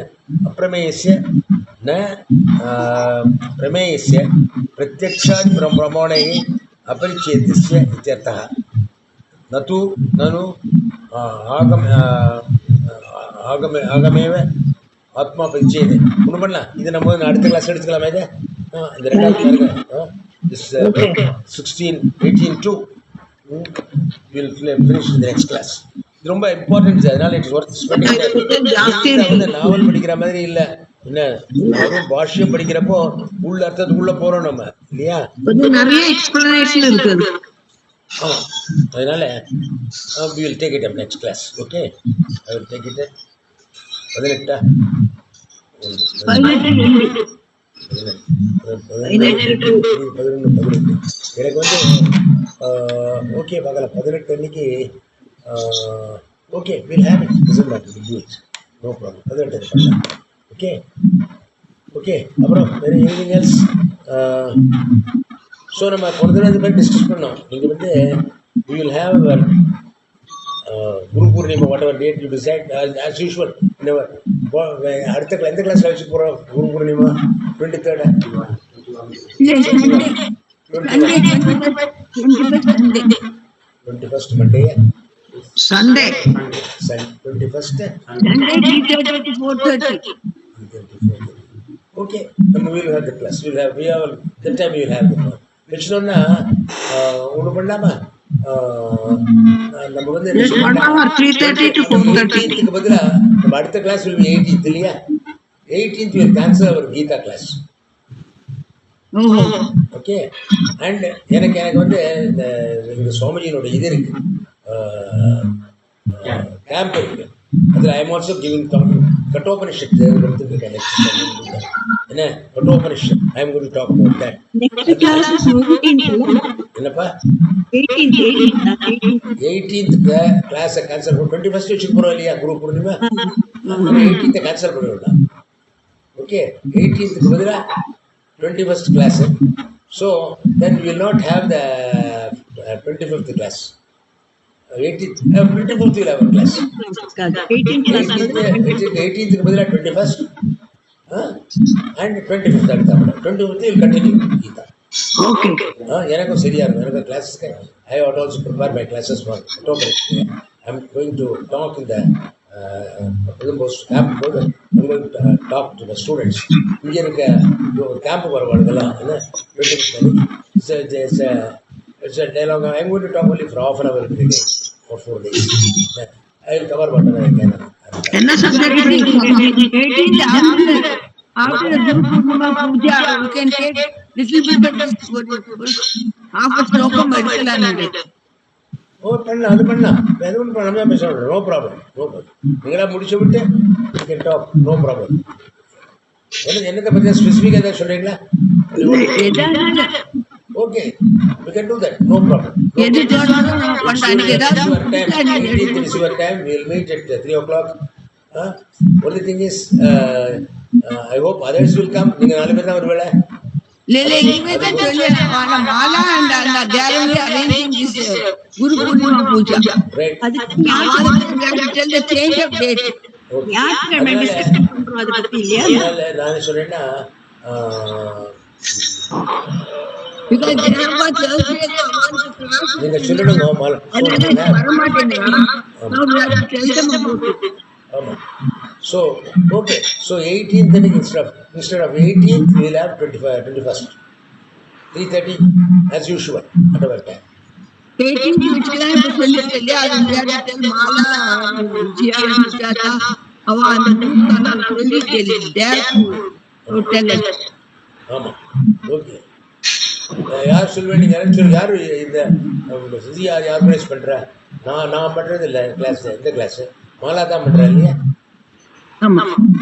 அப்பிரமேயஸ்ய ந பிரமேயஸ்ய பிரத்யக்ஷாத் பிரமாணை அபரிச்சேதஸ்ய இத்யர்த்தः. நது நனு ஆகமேவ ஆத்மா பரிச்சேது. ஒன்று பண்ணலாம். இது நம்ம அடுத்த கிளாஸ் எடுத்துக்கலாமா? இது இந்த 2வது 16-18-2 will finish in the next class. இது ரொம்ப இம்பார்ட்டன்ட். அதனால இட்ஸ் ஒர்த் ஸ்பெண்டிங் டைம். நாவல் படிக்கிற மாதிரி இல்லை. என்ன அதுவும் பாஷ்யம் படிக்கிறப்போ உள்ள அர்த்தத்துக்குள்ள போறோம் நம்ம இல்லையா? நிறைய எக்ஸ்பிளனேஷன் இருக்கு. அதனால we will take it up next class. Okay, I will take it 18 எனக்கு வந்து ஓகே பார்க்கலாம் 18 அன்னைக்கு okay will have it no problem 18 பண்ணலாம் ஓகே ஓகே அப்புறம் வேறு எனிதிங் எல்ஸ் ஸோ நம்ம போன தடவை இது மாதிரி டிஸ்கஸ் பண்ணோம் நீங்கள் வந்து we will have Guru Purnima whatever date you decide as usual அடுத்த எந்த கிளாஸில் வச்சு போகிறோம் Guru Purnima 23rd 21st Monday Sunday. 21st Sunday 3:30 to 4:30. Okay, we will have the class. We have that time we will have the class. வச்சுட்டோம்னா ஒன்று பண்ணலாமா நம்ம வந்து 3:30 to 4:30 பதிலாக நம்ம அடுத்த கிளாஸ் will be 18th இல்லையா 18th will cancel our Gita class okay and எனக்கு வந்து இந்த சுவாமிஜியினோட இது இருக்கு கேம்ப் இருக்கு அதில் I am also giving Kathopanishad கொடுத்துருக்கேன் என்ன Kathopanishad I am going to talk about that என்னப்பா 18th கிளாஸை கேன்சல் பண்ணி 21st வச்சுட்டு போகிறோம் இல்லையா குரு பூர்ணிமா 18th கேன்சல் பண்ணிவிடலாம் ஓகே 18th பதிலாக 21st class. So then we will not have the 25th class. 25th will have a class. 18th க்கு பதிலா 21st and 25th அடுத்த 25th will continue Geeta. Okay. எனக்கும் சரியா இருக்கும் எனக்கு கிளாஸஸ்க்கு I would also prepare my classes for October. I am going to talk in the talk to the students. இங்கே இருக்க கேம்புக்கு வரவாடுங்களாம் என்ன it's a dialogue. I am going to talk only for half an hour every day for 4 days. I will cover whatever I can. என்ன subject after the Guru Purnima Puja, you can take little bit of half a slokam எடுக்கலாம்னு ஓ பண்ணலாம் அது பண்ணலாம் எது ஒன்று பண்ணாமல் பேச விடுறோம் நோ ப்ராப்ளம் நீங்களாக முடிச்சு விட்டு கேன் டாக் நோ ப்ராப்ளம் என்னத்தை பற்றி ஸ்பெசிஃபிக்காக எதாவது சொல்கிறீங்களா okay we can do that no problem your time we will meet at 3 o'clock only thing is I hope others will come நீங்கள் 4 பேர் தான் ஒருவேளை Mala and they are only arranging this Guru Purnima Puja. Right. Tell the change of date. நான் சொல்றேன்னா Because they have got Thursday நீங்க சொல்லிடுங்க மாலை now we have to tell them about it. So okay, so 18th instead of 18th we will have 21st 3:30 as usual at our time 18th which time to tell Mala Jia Jata Ava and to tell us. Okay. யார் சொல்வேன் யார் இந்த சுதி யார் organise பண்ணுறா நான் பண்ணுறது இல்லை கிளாஸ் எந்த கிளாஸு மாலா தான் பண்ணுறா இல்லையா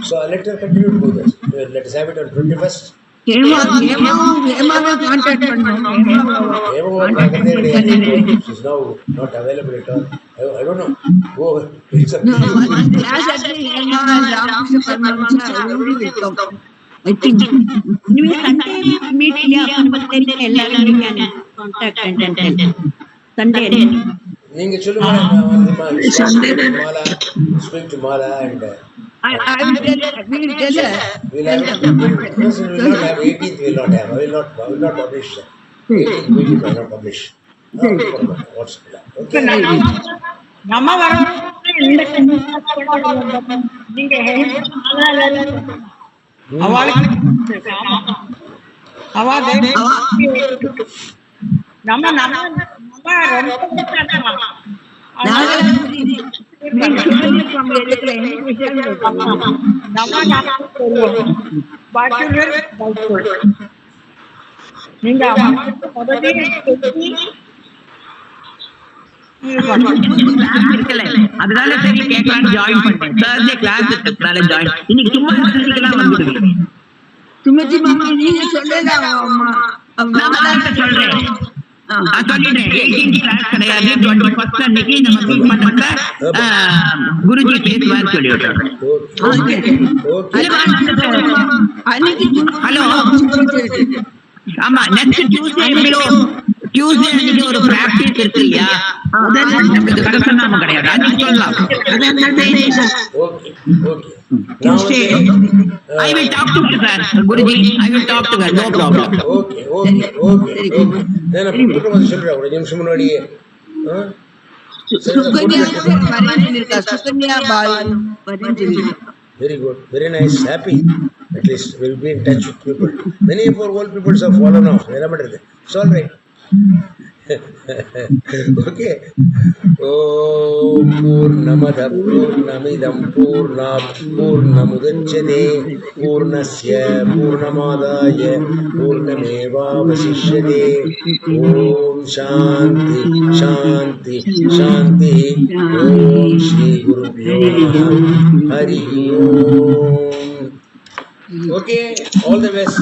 so let her continue to do this. Let us have it on 21st. She's now not available at all. I don't know. Oh, it's a I think anyway Sunday meet contact and tell Sunday நீங்க சொல்லுங்க Mala speak to Mala and I will tell her. we'll have 18th will not have. I will not publish. 18th we will not publish. What's okay. நம்ம வர இந்த நீங்க நம்ம class இருக்கல, அதனால சரி கேட்கலான்னு ஜாயின் பண்ணேன். Thursday கிளாஸ் இருக்கிறதுனால ஜாயின். இன்னைக்கு சும்மா தெரிஞ்சுக்கலாம் வந்துடுவேன். சுமதி மாமா நீங்க சொல்லல நான் தான் சொல்றேன். நான் சொல்லிட்டேன் 18th கிளாஸ் கிடையாது, 21st அன்னைக்கு நம்ம மீட் பண்ணப்ப குருஜி பேசுவார் சொல்லிவிட்டோம். ஓகே ஓகே ஹலோ, ஆமா நெக்ஸ்ட் டியூஸ்டே அன்னைக்கு ஒரு பிராக்டிஸ் இருக்கு இல்லையா, நமக்கு கடசனாம கிடையாது, அன்னைக்கு சொல்லலாம். Okay okay Tuesday, I will talk to her, sir. Guruji, I will talk to her, no problem. Okay okay okay okay நான் புட்டு வந்து சொல்றேன் ஒரு நிமிஷம் முன்னாடியே. Very good, very nice, happy. At least we'll be in touch with people. Many of our old people have fallen off. It's all right. Okay. Om Purnamada Purnamidam Purnat Purnamudachyate Purnasya Purnamadaya Purnameva Vasishyate. Om Shanti Shanti Shanti. Om Shri Gurubhyo Namaha. Hari Om. Okay, all the best.